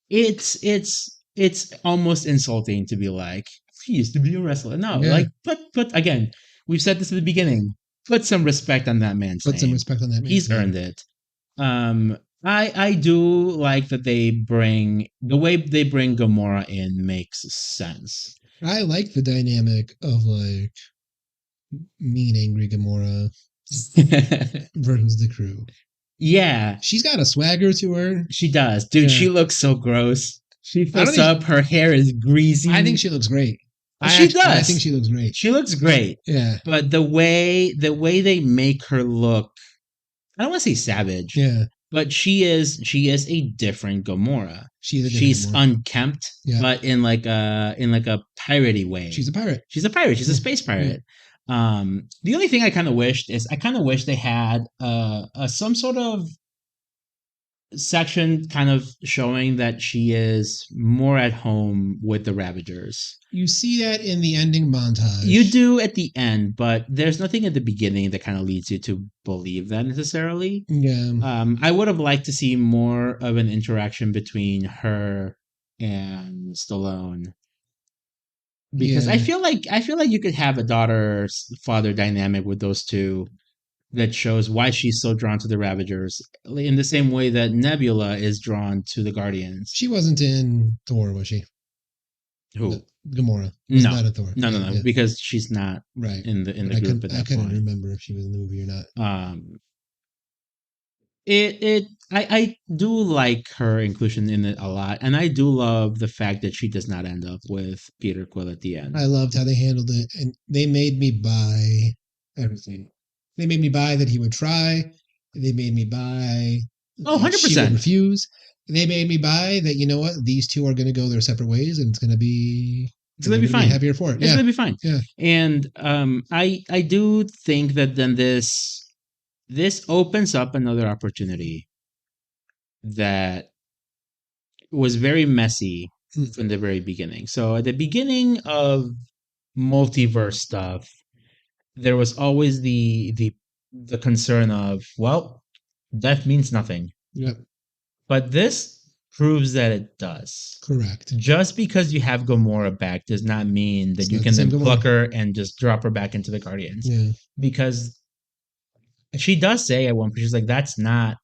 It's almost insulting to be like, he used to be a wrestler. No, like, but again, we've said this at the beginning. Put some respect on that man's name.
Some respect on that man's
He's earned it. I do like that the way they bring Gamora in makes sense.
I like the dynamic of like mean, angry Gamora versus the crew.
Yeah.
She's got a swagger to her.
She does. Dude, she looks so gross. She puts up, her hair is greasy.
I think she looks great.
She does.
I think she looks great.
She looks great.
Yeah.
But the way they make her look, I don't want to say savage.
Yeah.
But she is a different Gamora. She's
Gamora.
Unkempt, but in like a piratey way.
She's a pirate.
She's a pirate. She's a space pirate. Yeah. The only thing I kind of wished is they had some sort of section kind of showing that she is more at home with the Ravagers.
You see that in the ending montage.
You do at the end, but there's nothing at the beginning that kind of leads you to believe that necessarily.
Yeah.
I would have liked to see more of an interaction between her and Stallone. Because I feel like you could have a daughter-father dynamic with those two that shows why she's so drawn to the Ravagers in the same way that Nebula is drawn to the Guardians.
She wasn't in Thor, was she?
Who?
Gamora. Was not in Thor.
No, yeah. Because she's not in the group at that point.
I couldn't remember if she was in the movie or not.
I do like her inclusion in it a lot, and I do love the fact that she does not end up with Peter Quill at the end.
I loved how they handled it, and they made me buy everything. They made me buy that he would try. They made me buy
100%.
She would refuse. They made me buy that, you know what, these two are going to go their separate ways, and it's going to be
fine.
Happier for it.
It's going to be fine.
Yeah.
And I do think that then this opens up another opportunity that was very messy from the very beginning. So at the beginning of multiverse stuff, there was always the concern of, well, death means nothing.
Yep.
But this proves that it does.
Correct.
Just because you have Gamora back does not mean that you can then pluck her and just drop her back into the Guardians.
Yeah.
Because she does say at one point, she's like, that's not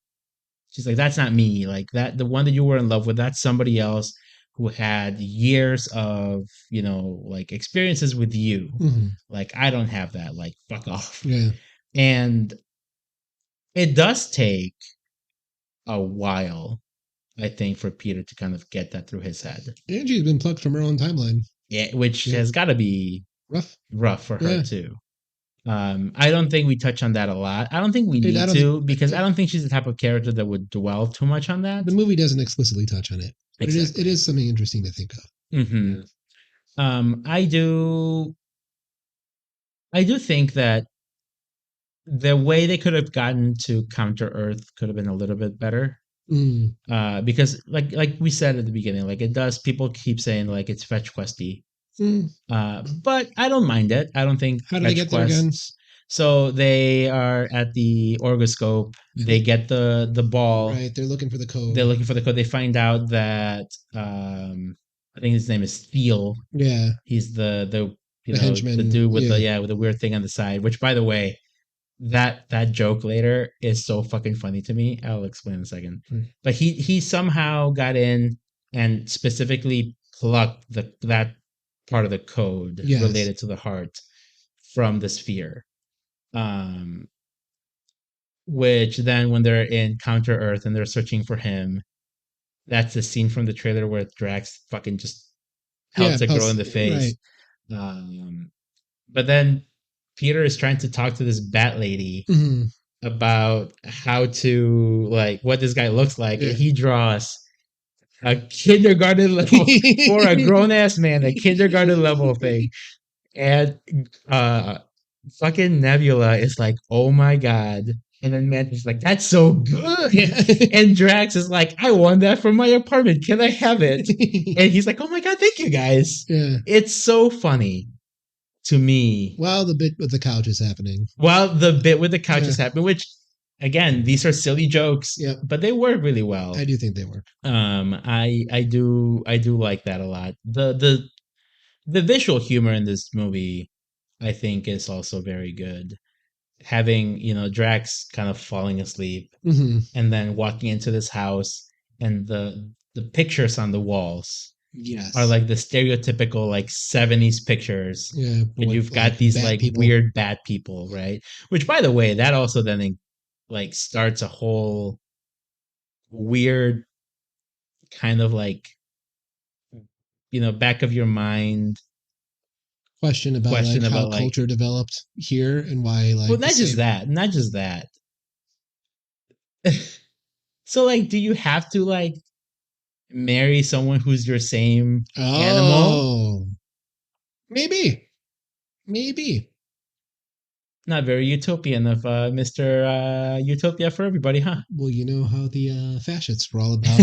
me. Like that, the one that you were in love with, that's somebody else who had years of, like experiences with you.
Mm-hmm.
Like, I don't have that. Like, fuck off.
Yeah.
And it does take a while, I think, for Peter to kind of get that through his head.
And she's been plucked from her own timeline.
Yeah, which has got to be rough for her too. I don't think we touch on that a lot. I don't think we need to, because I don't think she's the type of character that would dwell too much on that.
The movie doesn't explicitly touch on it. But
exactly.
It is something interesting to think of.
Mm-hmm. I do think that the way they could have gotten to Counter Earth could have been a little bit better. Because like we said at the beginning, like it does, people keep saying like it's fetch questy. But I don't mind it. I don't think
how do they get there again?
So they are at the orgoscope. They get the ball.
Right. They're looking for the code.
They find out that I think his name is Thiel.
Yeah.
He's the
henchman.
the dude with the weird thing on the side. Which, by the way, that joke later is so fucking funny to me. I'll explain in a second. But he somehow got in and specifically pluck that part of the code related to the heart from the sphere. Which then when they're in Counter Earth and they're searching for him, that's the scene from the trailer where Drax fucking just pelts a girl in the face. Right. But then Peter is trying to talk to this bat lady about how to, like, what this guy looks like, and he draws a kindergarten level for a grown ass man, a kindergarten level thing. And fucking Nebula is like, oh my god. And then Mantis is like, that's so good. And Drax is like, I won that from my apartment. Can I have it? And he's like, oh my god, thank you guys. Yeah. It's so funny to me.
While the bit with the couch is happening.
Is happening, which, again, these are silly jokes, but they work really well.
I do think they work.
I do like that a lot. The visual humor in this movie, I think, is also very good. Having, Drax kind of falling asleep and then walking into this house, and the pictures on the walls are like the stereotypical like 70s pictures. Yeah. And you've got these like people. Weird bad people, right? Which, by the way, that also then like starts a whole weird kind of like, back of your mind
question about how culture developed here and why, like,
well, not just that. So, like, do you have to like marry someone who's your same animal?
Maybe.
Not very utopian of Mr. Utopia for everybody, huh?
Well, you know how the fascists were all about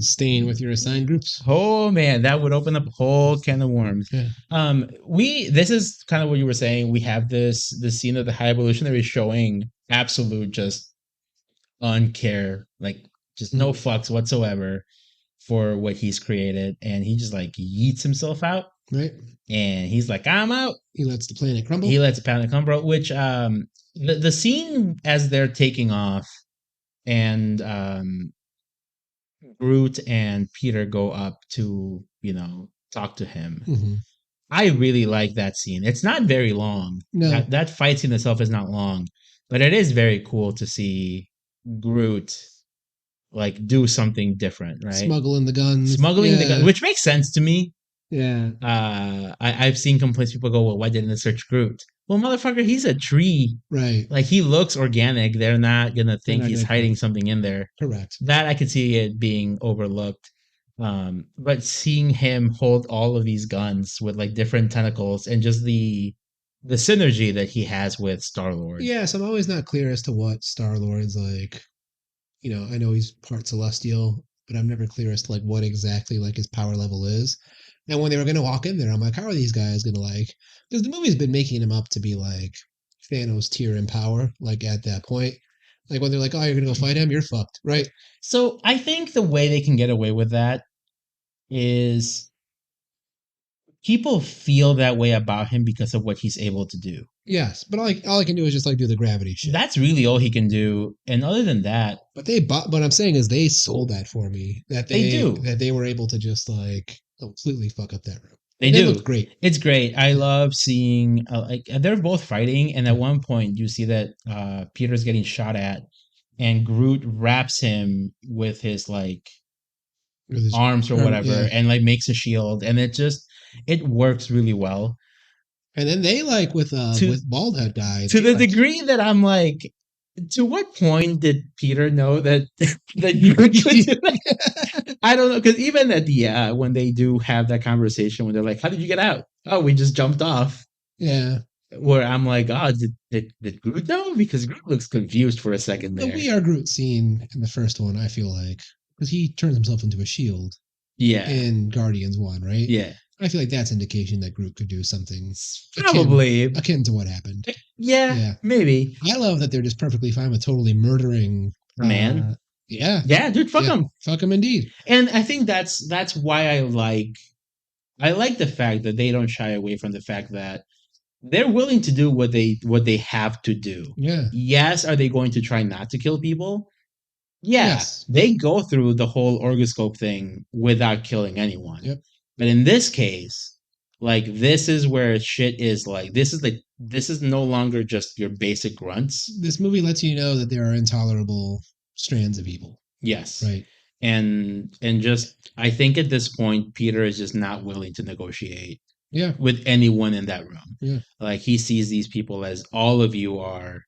staying with your assigned groups.
Oh man, that would open up a whole can of worms. Yeah. This is kind of what you were saying. We have this scene of the High Evolutionary showing absolute just uncare, like just no fucks whatsoever for what he's created, and he just like yeets himself out.
Right.
And he's like, I'm out.
He lets the planet crumble.
Which the scene as they're taking off and Groot and Peter go up to, talk to him. Mm-hmm. I really like that scene. It's not very long. No. That fight scene itself is not long, but it is very cool to see Groot like do something different, right?
Smuggling the guns,
which makes sense to me.
Yeah.
I've seen complaints. People go, well, why didn't they search Groot? Well, motherfucker, he's a tree.
Right.
Like, he looks organic. They're not going to think he's hiding something in there.
Correct.
That I could see it being overlooked. But seeing him hold all of these guns with like different tentacles and just the synergy that he has with Star-Lord.
Yes, I'm always not clear as to what Star-Lord's like. I know he's part Celestial, but I'm never clear as to like what exactly like his power level is. And when they were going to walk in there, I'm like, how are these guys going to like... Because the movie's been making him up to be like Thanos tier in power, like at that point. Like when they're like, oh, you're going to go fight him? You're fucked, right?
So I think the way they can get away with that is people feel that way about him because of what he's able to do.
Yes, but all I can do is just like do the gravity shit.
That's really all he can do. And other than that...
But what I'm saying is they sold that for me. That they were able to just like... completely fuck up that room.
They do.
Look great.
It's great. I love seeing like they're both fighting, and at one point you see that Peter's getting shot at, and Groot wraps him with his arms or whatever, and like makes a shield, and it works really well.
And then they with bald head guy
to the degree that I'm like, to what point did Peter know that you would do that? I don't know, because even at the when they do have that conversation when they're like, "How did you get out?" "Oh, we just jumped off."
Yeah.
Where I'm like, "Oh, did Groot know?" Because Groot looks confused for a second there.
The We Are Groot scene in the first one, I feel like, because he turns himself into a shield.
Yeah.
In Guardians 1, right?
Yeah.
I feel like that's indication that Groot could do something
probably
akin to what happened.
Yeah, maybe.
I love that they're just perfectly fine with totally murdering
man.
Yeah,
dude, fuck him.
Fuck him indeed.
And I think that's why I like the fact that they don't shy away from the fact that they're willing to do what they have to do.
Yeah.
Yes, are they going to try not to kill people? Yeah,
Yes.
they go through the whole orgoscope thing without killing anyone.
Yep.
But in this case, like this is where shit is like this is no longer just your basic grunts.
This movie lets you know that there are intolerable strands of evil.
Yes.
Right.
And just I think at this point Peter is just not willing to negotiate
Yeah.
with anyone in that room.
Yeah.
Like he sees these people as all of you are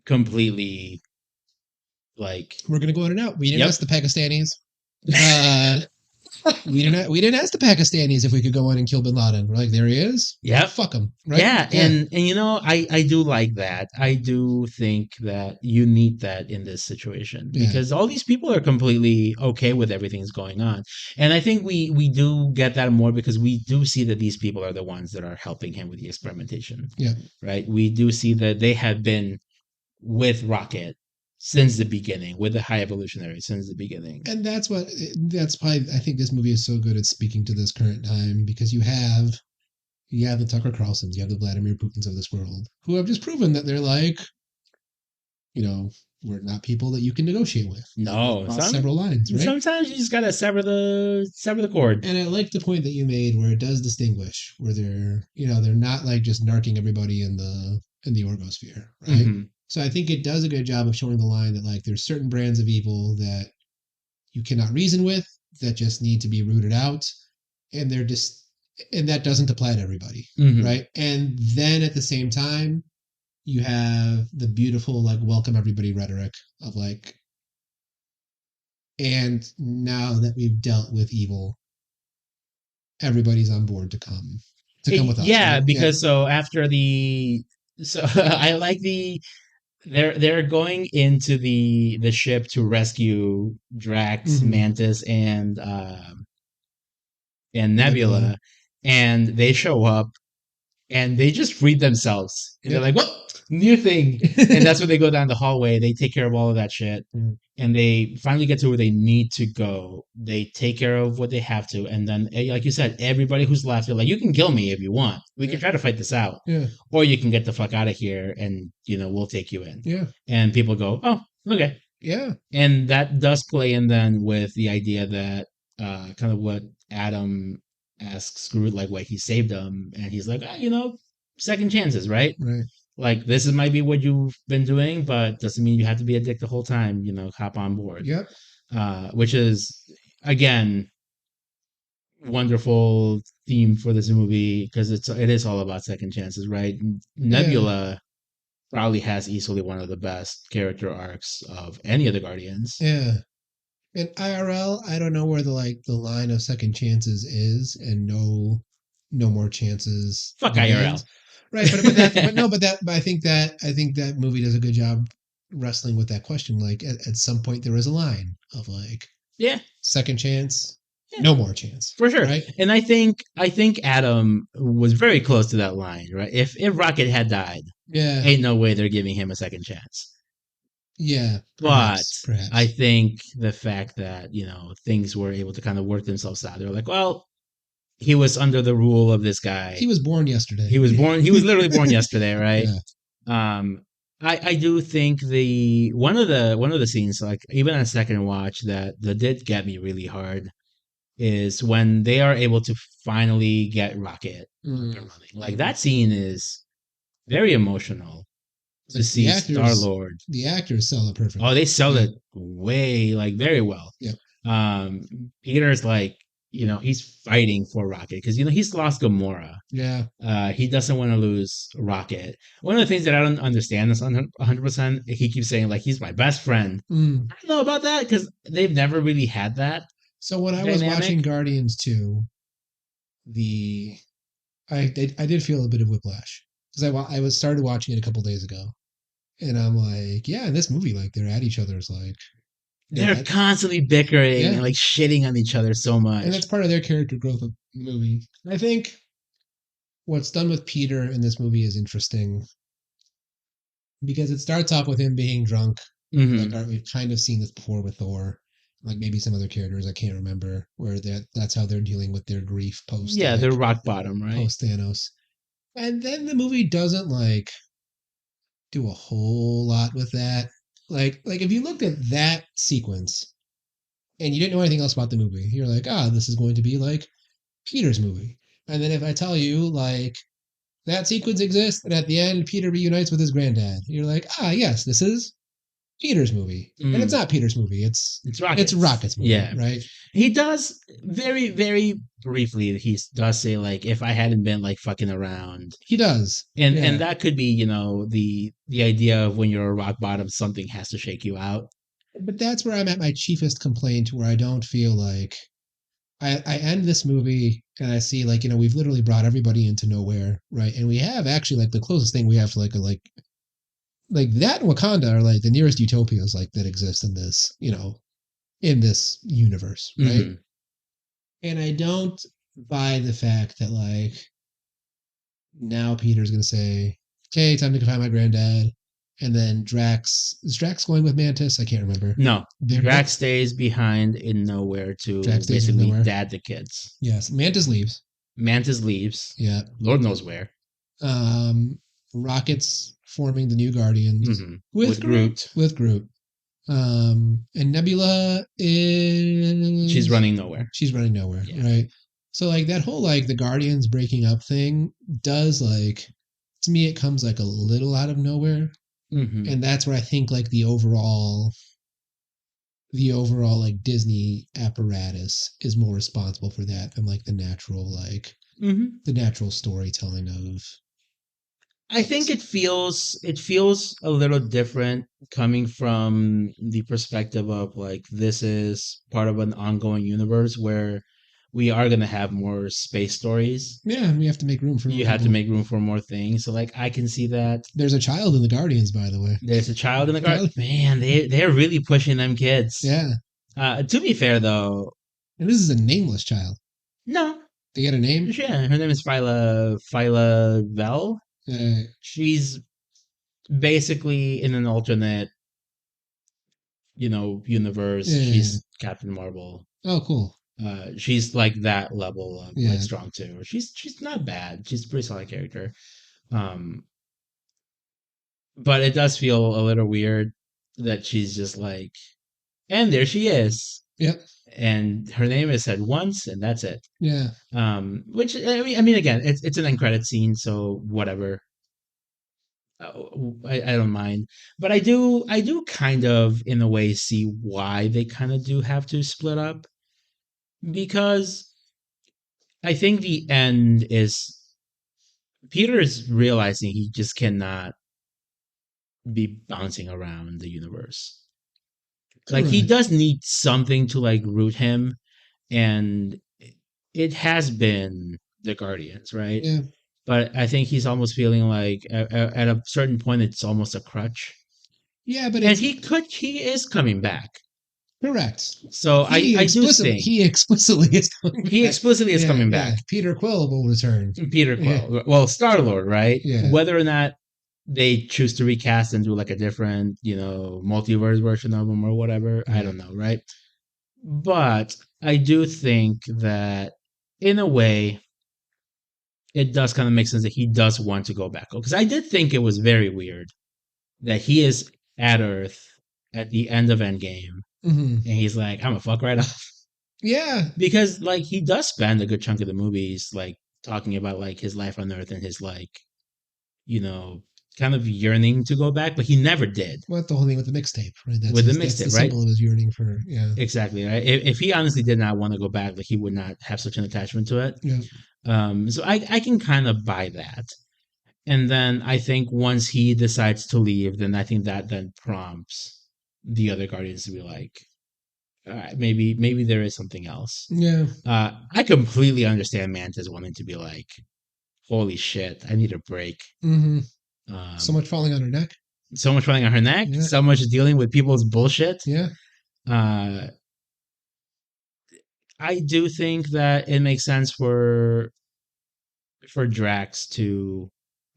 completely like
we're gonna go in and out. We didn't
Yep.
ask the Pakistanis. We didn't ask the Pakistanis if we could go in and kill Bin Laden. We're like, there he is.
Yep.
Fuck him. Right?
Yeah, and you know, I do like that. I do think that you need that in this situation
Yeah.
because all these people are completely okay with everything that's going on, and I think we do get that more because we do see that these people are the ones that are helping him with the experimentation.
Yeah.
Right. We do see that they have been with Rocket since the beginning, with the High Evolutionary since the beginning.
And that's why I think this movie is so good at speaking to this current time because you have the Tucker Carlsons, you have the Vladimir Putins of this world who have just proven that they're like, we're not people that you can negotiate with.
No,
several lines, right?
Sometimes you just gotta sever the cord.
And I like the point that you made where it does distinguish, where they're not like just narking everybody in the orgosphere, right? Mm-hmm. So I think it does a good job of showing the line that like there's certain brands of evil that you cannot reason with, that just need to be rooted out, and and that doesn't apply to everybody, mm-hmm. right? And then at the same time, you have the beautiful like welcome everybody rhetoric of like, and now that we've dealt with evil, everybody's on board to come with us.
Yeah,
right?
because so after I like they're going into the ship to rescue Drax, mm-hmm. Mantis, and Nebula, and they show up and they just freed themselves. And they're like, "What? New thing." And that's when they go down the hallway. They take care of all of that shit. Mm-hmm. And they finally get to where they need to go. They take care of what they have to. And then, like you said, everybody who's left, they're like, you can kill me if you want. We can try to fight this out. Yeah. Or you can get the fuck out of here and, we'll take you in. Yeah. And people go, oh, okay. Yeah. And that does play in then with the idea that kind of what Adam asks Groot, like, why he saved him. And he's like, second chances, right? Right. Like, this might be what you've been doing, but doesn't mean you have to be a dick the whole time, hop on board. Yep. Which is, again, wonderful theme for this movie because it is all about second chances, right? Nebula probably has easily one of the best character arcs of any of the Guardians. Yeah.
In IRL, I don't know where the line of second chances is, and no more chances.
Fuck IRL.
Right, but I think that movie does a good job wrestling with that question. Like at some point there is a line of like, second chance, no more chance,
for sure.
Right,
and I think Adam was very close to that line. Right, if Rocket had died, ain't no way they're giving him a second chance.
Yeah,
perhaps. I think the fact that things were able to kind of work themselves out, they're like, well. He was under the rule of this guy.
He was born yesterday.
He was literally born yesterday, right? Yeah. I do think one of the scenes, like even on a second watch, that did get me really hard is when they are able to finally get Rocket running. Like that scene is very emotional to see Star-Lord.
The actors sell it perfectly.
Oh, they sell it very well.
Yeah.
Peter's like, he's fighting for Rocket because, he's lost Gamora.
Yeah.
He doesn't want to lose Rocket. One of the things that I don't understand is 100%, he keeps saying, like, he's my best friend. I don't know about that because they've never really had that.
So when I was watching Guardians 2, I did feel a bit of whiplash because I started watching it a couple days ago. And I'm like, in this movie, like, they're at each other's, like...
They're constantly bickering and like shitting on each other so much.
And that's part of their character growth of the movie. I think what's done with Peter in this movie is interesting because it starts off with him being drunk. Mm-hmm. Like we've kind of seen this before with Thor, like maybe some other characters I can't remember, where that's how they're dealing with their grief post.
Yeah, they're rock bottom, right?
Post Thanos. And then the movie doesn't like do a whole lot with that. Like if you looked at that sequence and you didn't know anything else about the movie, you're like, this is going to be like Peter's movie. And then if I tell you like that sequence exists and at the end Peter reunites with his granddad, you're like, yes, this is Peter's movie. And it's not Peter's movie. It's Rocket's movie,
yeah,
right?
He does very, very briefly. He does say like, if I hadn't been like fucking around,
he does,
and that could be the idea of when you're a rock bottom, something has to shake you out.
But that's where I'm at my chiefest complaint, where I don't feel like I end this movie and I see like we've literally brought everybody into nowhere, right? And we have actually like the closest thing we have to like that and Wakanda are like the nearest utopias like that exist in this in this universe, right? Mm-hmm. And I don't buy the fact that like now Peter's gonna say, "Okay, time to go find my granddad." And then is Drax going with Mantis? I can't remember.
No, Drax stays behind in nowhere to basically dad the kids.
Yes, Mantis leaves.
Yeah, Lord knows where.
Rocket's forming the new Guardians with Groot. And Nebula is
she's running nowhere.
Yeah. Right? So like that whole like the Guardians breaking up thing does like to me it comes like a little out of nowhere. Mm-hmm. And that's where I think like the overall like Disney apparatus is more responsible for that than like the natural storytelling of.
I think it feels a little different coming from the perspective of like this is part of an ongoing universe where we are going to have more space stories.
Yeah, we have to make room for
more. You have to make room for more things. So like I can see that.
There's a child in the Guardians, by the way.
There's a child in the Guardians. Man, they're really pushing them kids.
Yeah.
To be fair though,
and this is a nameless child.
No.
They get a name?
Yeah, her name is Phyla Vel. She's basically in an alternate universe. Yeah. She's Captain Marvel.
Oh, cool.
She's like that level of like strong too. She's not bad. She's a pretty solid character. But it does feel a little weird that she's just like, and there she is.
Yep.
And her name is said once, and that's it.
Yeah.
Which I mean, again, it's an end credit scene, so whatever. I don't mind, but I do kind of in a way see why they kind of do have to split up, because I think the end is Peter is realizing he just cannot be bouncing around the universe. Like he does need something to like root him, and it has been the Guardians, right?
Yeah.
But I think he's almost feeling like at a certain point it's almost a crutch.
Yeah, but
he is coming back.
Correct.
So I do think
he explicitly is coming back.
He explicitly is coming back.
Yeah. Peter Quill will return.
Peter Quill. Yeah. Well, Star-Lord, right?
Yeah.
Whether or not they choose to recast and do like a different, multiverse version of him or whatever, I don't know, right? But I do think that in a way it does kind of make sense that he does want to go back. Because I did think it was very weird that he is at Earth at the end of Endgame. Mm-hmm. And he's like, I'm gonna fuck right off.
Yeah.
Because, like, he does spend a good chunk of the movies, like, talking about, like, his life on Earth and his, like, kind of yearning to go back, but he never did.
Well, the whole thing with the mixtape, right?
With the mixtape, right?
Symbol of his yearning for, yeah.
Exactly, right? If he honestly did not want to go back, like, he would not have such an attachment to it.
Yeah.
So I can kind of buy that. And then I think once he decides to leave, then I think that then prompts the other Guardians to be like, all right, maybe there is something else.
Yeah.
I completely understand Mantis wanting to be like, holy shit, I need a break.
Mm-hmm. So much falling on her neck.
So much falling on her neck. Yeah. So much dealing with people's bullshit.
Yeah.
I do think that it makes sense for Drax to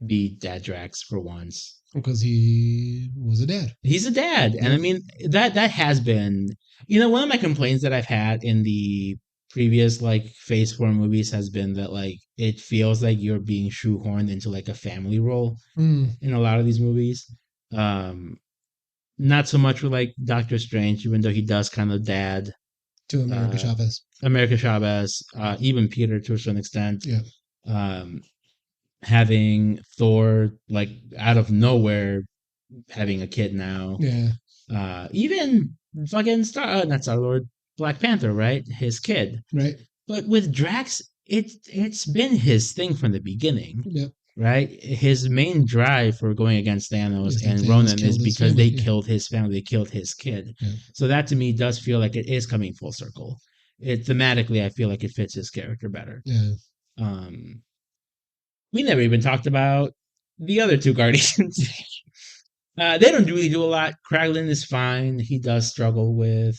be Dad Drax for once.
Because he was a dad.
He's a dad. Yeah. And I mean, that has been, one of my complaints that I've had in the previous, like, Phase 4 movies has been that, like, it feels like you're being shoehorned into, like, a family role in a lot of these movies. Not so much with like Doctor Strange, even though he does kind of dad
to America Chavez.
America Chavez, even Peter to a certain extent.
Yeah.
Having Thor like out of nowhere having a kid now.
Yeah.
Even fucking not Star Lord, Black Panther, right? His kid.
Right.
But with Drax, it's been his thing from the beginning.
Yep.
Right? His main drive for going against Thanos and Ronan is because they killed his family, they killed his kid.
Yeah.
So that to me does feel like it is coming full circle. It thematically, I feel like it fits his character better.
Yeah.
We never even talked about the other two Guardians. They don't really do a lot. Kraglin is fine. He does struggle with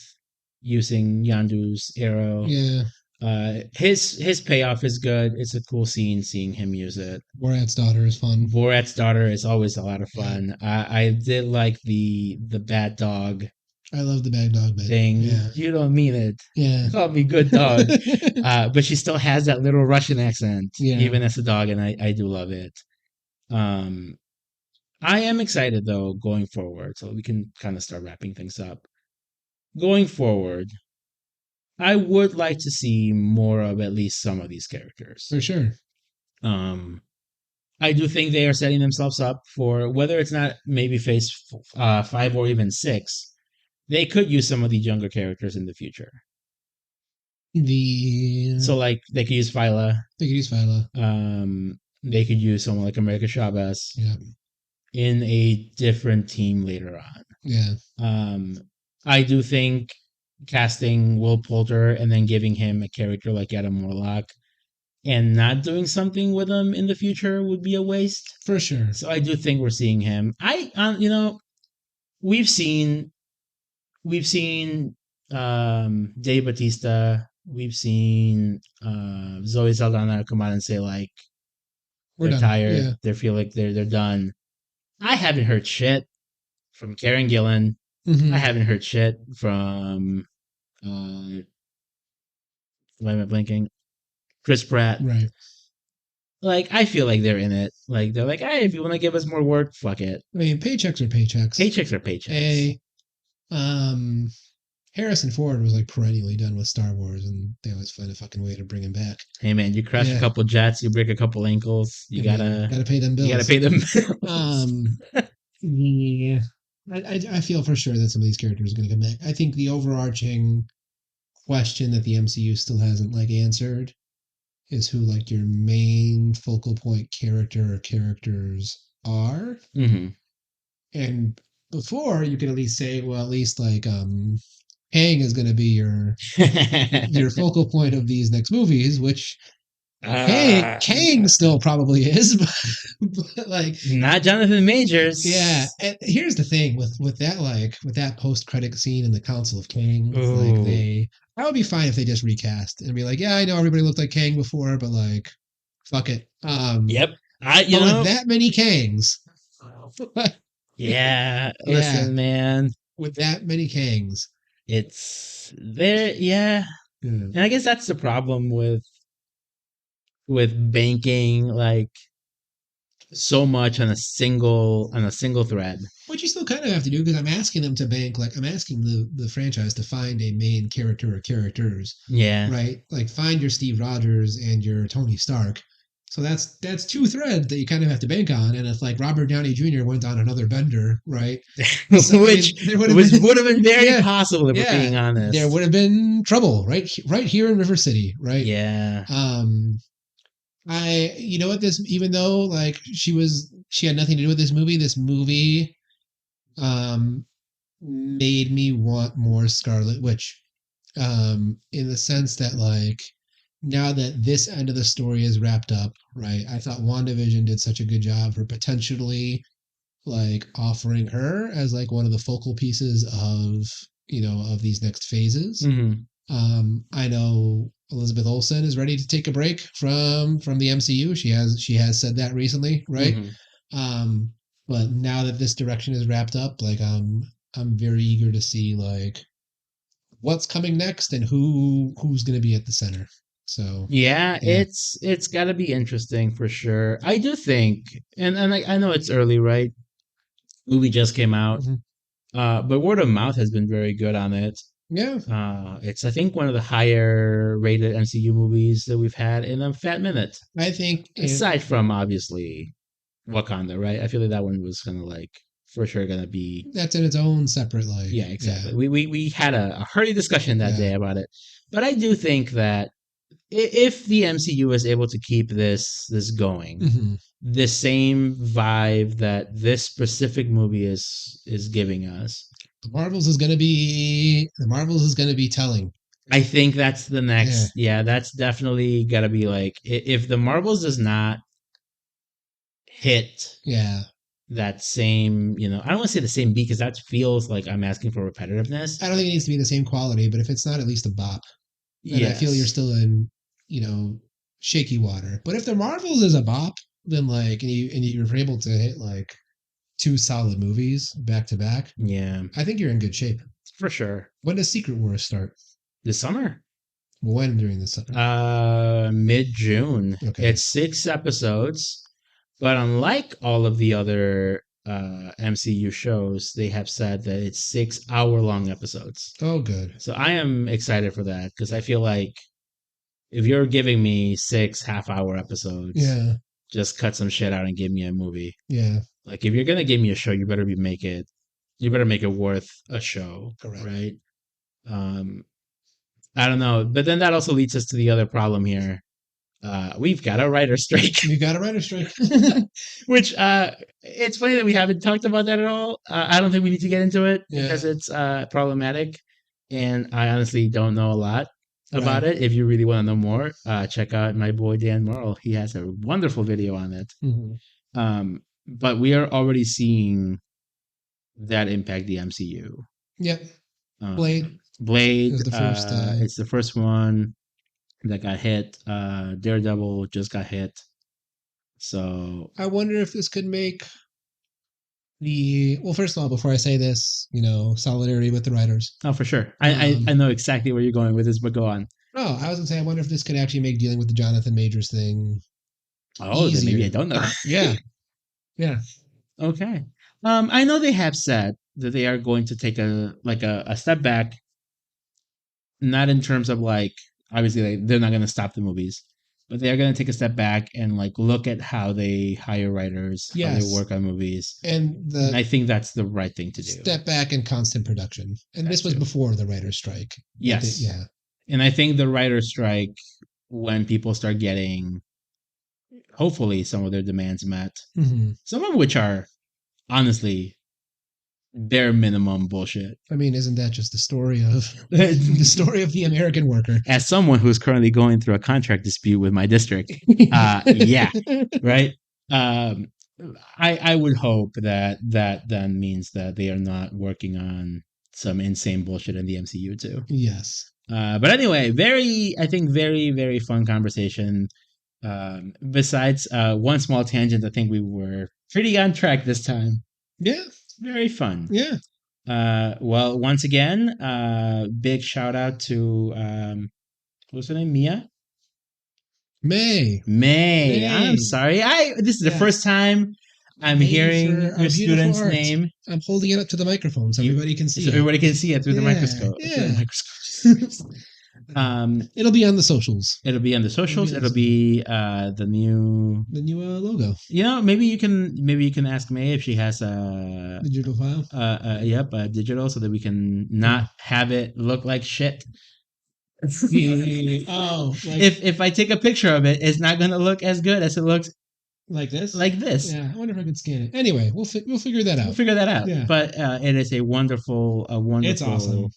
using Yandu's arrow.
Yeah.
His payoff is good. It's a cool scene seeing him use it.
Borat's daughter is fun.
Borat's daughter is always a lot of fun. Yeah. I did like the bad dog.
I love the bad dog
thing.
Yeah.
You don't mean it.
Yeah.
Call me good dog. But she still has that little Russian accent, even as a dog, and I do love it. I am excited though going forward, so we can kind of start wrapping things up. Going forward, I would like to see more of at least some of these characters.
For sure.
I do think they are setting themselves up for whether it's not maybe phase 5 or even 6. They could use some of these younger characters in the future. So like they could use Phyla. They could use someone like America Chavez.
Yeah.
In a different team later on.
Yeah.
I do think casting Will Poulter and then giving him a character like Adam Warlock and not doing something with him in the future would be a waste.
For sure.
So I do think we're seeing him. We've seen Dave Bautista. We've seen Zoe Saldana come out and say like they're tired. Yeah. They feel like they're done. I haven't heard shit from Karen Gillan. Mm-hmm. I haven't heard shit from why am I blanking? Chris Pratt.
Right.
Like, I feel like they're in it. Like, they're like, hey, if you want to give us more work, fuck it.
I mean, paychecks are paychecks.
Paychecks are paychecks.
Harrison Ford was like perennially done with Star Wars, and they always find a fucking way to bring him back.
Hey man, you crash a couple jets, you break a couple ankles, you gotta
pay them bills.
You gotta pay them bills.
Yeah, I feel for sure that some of these characters are gonna come back. I think the overarching question that the MCU still hasn't like answered is who like your main focal point character or characters are. Mm-hmm. And before you could at least say, well, at least like Kang is going to be your focal point of these next movies, which Kang still probably is, but like
not Jonathan Majors.
Yeah, and here's the thing with that post-credit scene in the Council of Kang, like I would be fine if they just recast and be like, yeah, I know everybody looked like Kang before, but like, fuck it.
Yep.
With that many Kangs.
Yeah. Listen, man.
With that many Kangs.
It's there, yeah. And I guess that's the problem with banking like so much on a single thread.
What you still kind of have to do, because I'm asking them to bank, like I'm asking the franchise to find a main character or characters.
Yeah.
Right? Like find your Steve Rogers and your Tony Stark. So that's two threads that you kind of have to bank on. And if like Robert Downey Jr. went on another bender, right?
So, which would have been very possible if we're being honest.
There would have been trouble, right here in River City, right?
Yeah.
You know what, this, even though like she had nothing to do with this movie made me want more Scarlet Witch. In the sense that like, now that this end of the story is wrapped up, right? I thought WandaVision did such a good job for potentially like offering her as like one of the focal pieces of these next phases. Mm-hmm. I know Elizabeth Olsen is ready to take a break from the MCU. She has said that recently, right? Mm-hmm. But now that this direction is wrapped up, like I'm very eager to see like what's coming next and who's going to be at the center. So
yeah. It's got to be interesting for sure. I do think, and I know it's early, right? Movie just came out. Mm-hmm. But word of mouth has been very good on it.
Yeah.
It's, I think, one of the higher rated MCU movies that we've had in a fat minute.
I think
aside from obviously Wakanda, right? I feel like that one was kind of like for sure gonna be
that's in its own separate like.
Yeah, exactly. Yeah. We had a hearty discussion that day about it, but I do think that if the MCU is able to keep this going, the same vibe that this specific movie is giving us,
the Marvels is gonna be telling.
I think that's the next. Yeah, that's definitely gotta be like if the Marvels does not hit.
Yeah.
That same, I don't want to say the same beat because that feels like I'm asking for repetitiveness.
I don't think it needs to be the same quality, but if it's not at least a bop, then I feel you're still in, shaky water. But if the Marvels is a bop, then like, and you're able to hit like 2 solid movies back to back,
yeah,
I think you're in good shape
for sure.
When does Secret Wars start?
This summer.
When during the summer?
Mid-June. Okay. It's 6 episodes. But unlike all of the other MCU shows, they have said that it's 6-hour-long episodes.
Oh, good.
So I am excited for that because I feel like if you're giving me 6 half-hour episodes, just cut some shit out and give me a movie.
Yeah.
Like if you're gonna give me a show, you better make it worth a show. Correct. Right. I don't know, but then that also leads us to the other problem here. We've got a writer's strike. Which it's funny that we haven't talked about that at all. I don't think we need to get into it because it's problematic, and I honestly don't know a lot about it. If you really want to know more, check out my boy Dan Morrill. He has a wonderful video on it. But we are already seeing that impact the MCU.
Yep.
Blade is the first. It's the first one that got hit. Daredevil just got hit. So
I wonder if this could make first of all, before I say this, solidarity with the writers.
Oh, for sure. I know exactly where you're going with this, but go on.
Oh, I was gonna say I wonder if this could actually make dealing with the Jonathan Majors thing.
Oh, then maybe I don't know.
Yeah.
Okay. I know they have said that they are going to take a step back. Not in terms of like, obviously they're not going to stop the movies, but they are going to take a step back and like look at how they hire writers, how they work on movies. And I think that's the right thing to do.
Step back in constant production. And this was before the writer's strike.
Yes. And I think the writer's strike, when people start getting, hopefully, some of their demands met, some of which are honestly bare minimum bullshit.
I mean, isn't that just the story of the American worker?
As someone who's currently going through a contract dispute with my district, yeah, right. I would hope that then means that they are not working on some insane bullshit in the MCU too.
Yes.
But anyway, very very fun conversation. Besides one small tangent, I think we were pretty on track this time.
Yeah.
Very fun.
Yeah.
Well, once again, big shout out to what's her name? May. I'm sorry. This is the first time I'm hearing your student's name.
I'm holding it up to the microphone so everybody can see.
So everybody can see it through the microscope.
Yeah. It'll be on the socials.
It'll be the new
logo.
Maybe you can ask May if she has a
digital file.
Digital, so that we can not have it look like shit. If I take a picture of it, it's not going to look as good as it looks
like this.
Yeah,
I wonder if I can scan it. Anyway, we'll figure that out.
Yeah. But it is a wonderful.
It's awesome.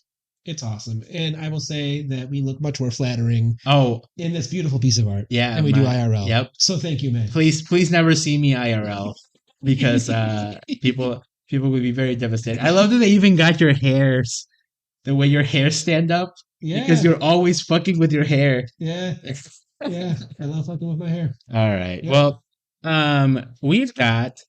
It's awesome. And I will say that we look much more flattering in this beautiful piece of art than we do IRL.
Yep.
So thank you, man.
Please never see me IRL because people would be very devastated. I love that they even got your hairs, the way your hairs stand up. Yeah. Because you're always fucking with your hair.
Yeah. Yeah. I love fucking with my hair.
All right. Yeah. Well, we've got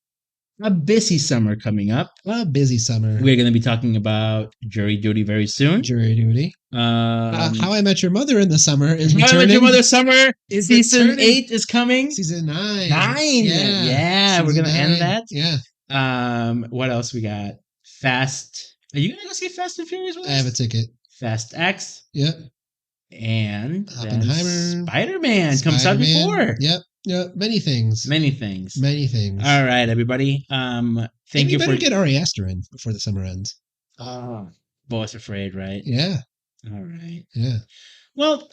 a busy summer coming up.
A busy summer.
We're going to be talking about Jury Duty very soon.
Jury Duty. How I Met Your Mother in the summer is returning.
How I Met Your Mother summer. Season 8 is coming.
Season 9.
Yeah. We're going to end that.
Yeah.
What else we got? Fast Are you gonna go see Fast and Furious with us?
I have a ticket.
Fast X.
Yep.
And
Oppenheimer.
Spider-Man comes out before.
Yep. Yep. Many things.
Many things.
All
right, everybody. Thank you
better get Ari Aster in before the summer ends.
Boys Afraid, right?
Yeah.
All right.
Yeah.
Well,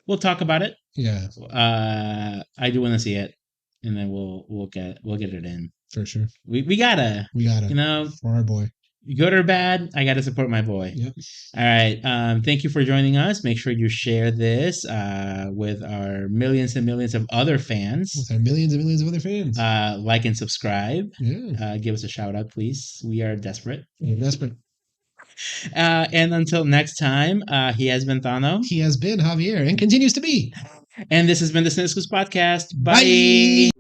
we'll talk about it.
Yeah.
I do want to see it, and then we'll get it in
for sure.
We gotta. You know,
for our boy.
Good or bad, I gotta support my boy.
Yep.
All right. Thank you for joining us. Make sure you share this with our millions and millions of other fans.
With our millions and millions of other fans.
Like and subscribe.
Yeah.
Give us a shout out, please. We are desperate.
We're desperate.
And until next time, he has been Thano.
He has been Javier and continues to be.
And this has been the Cine-Scoots podcast. Bye.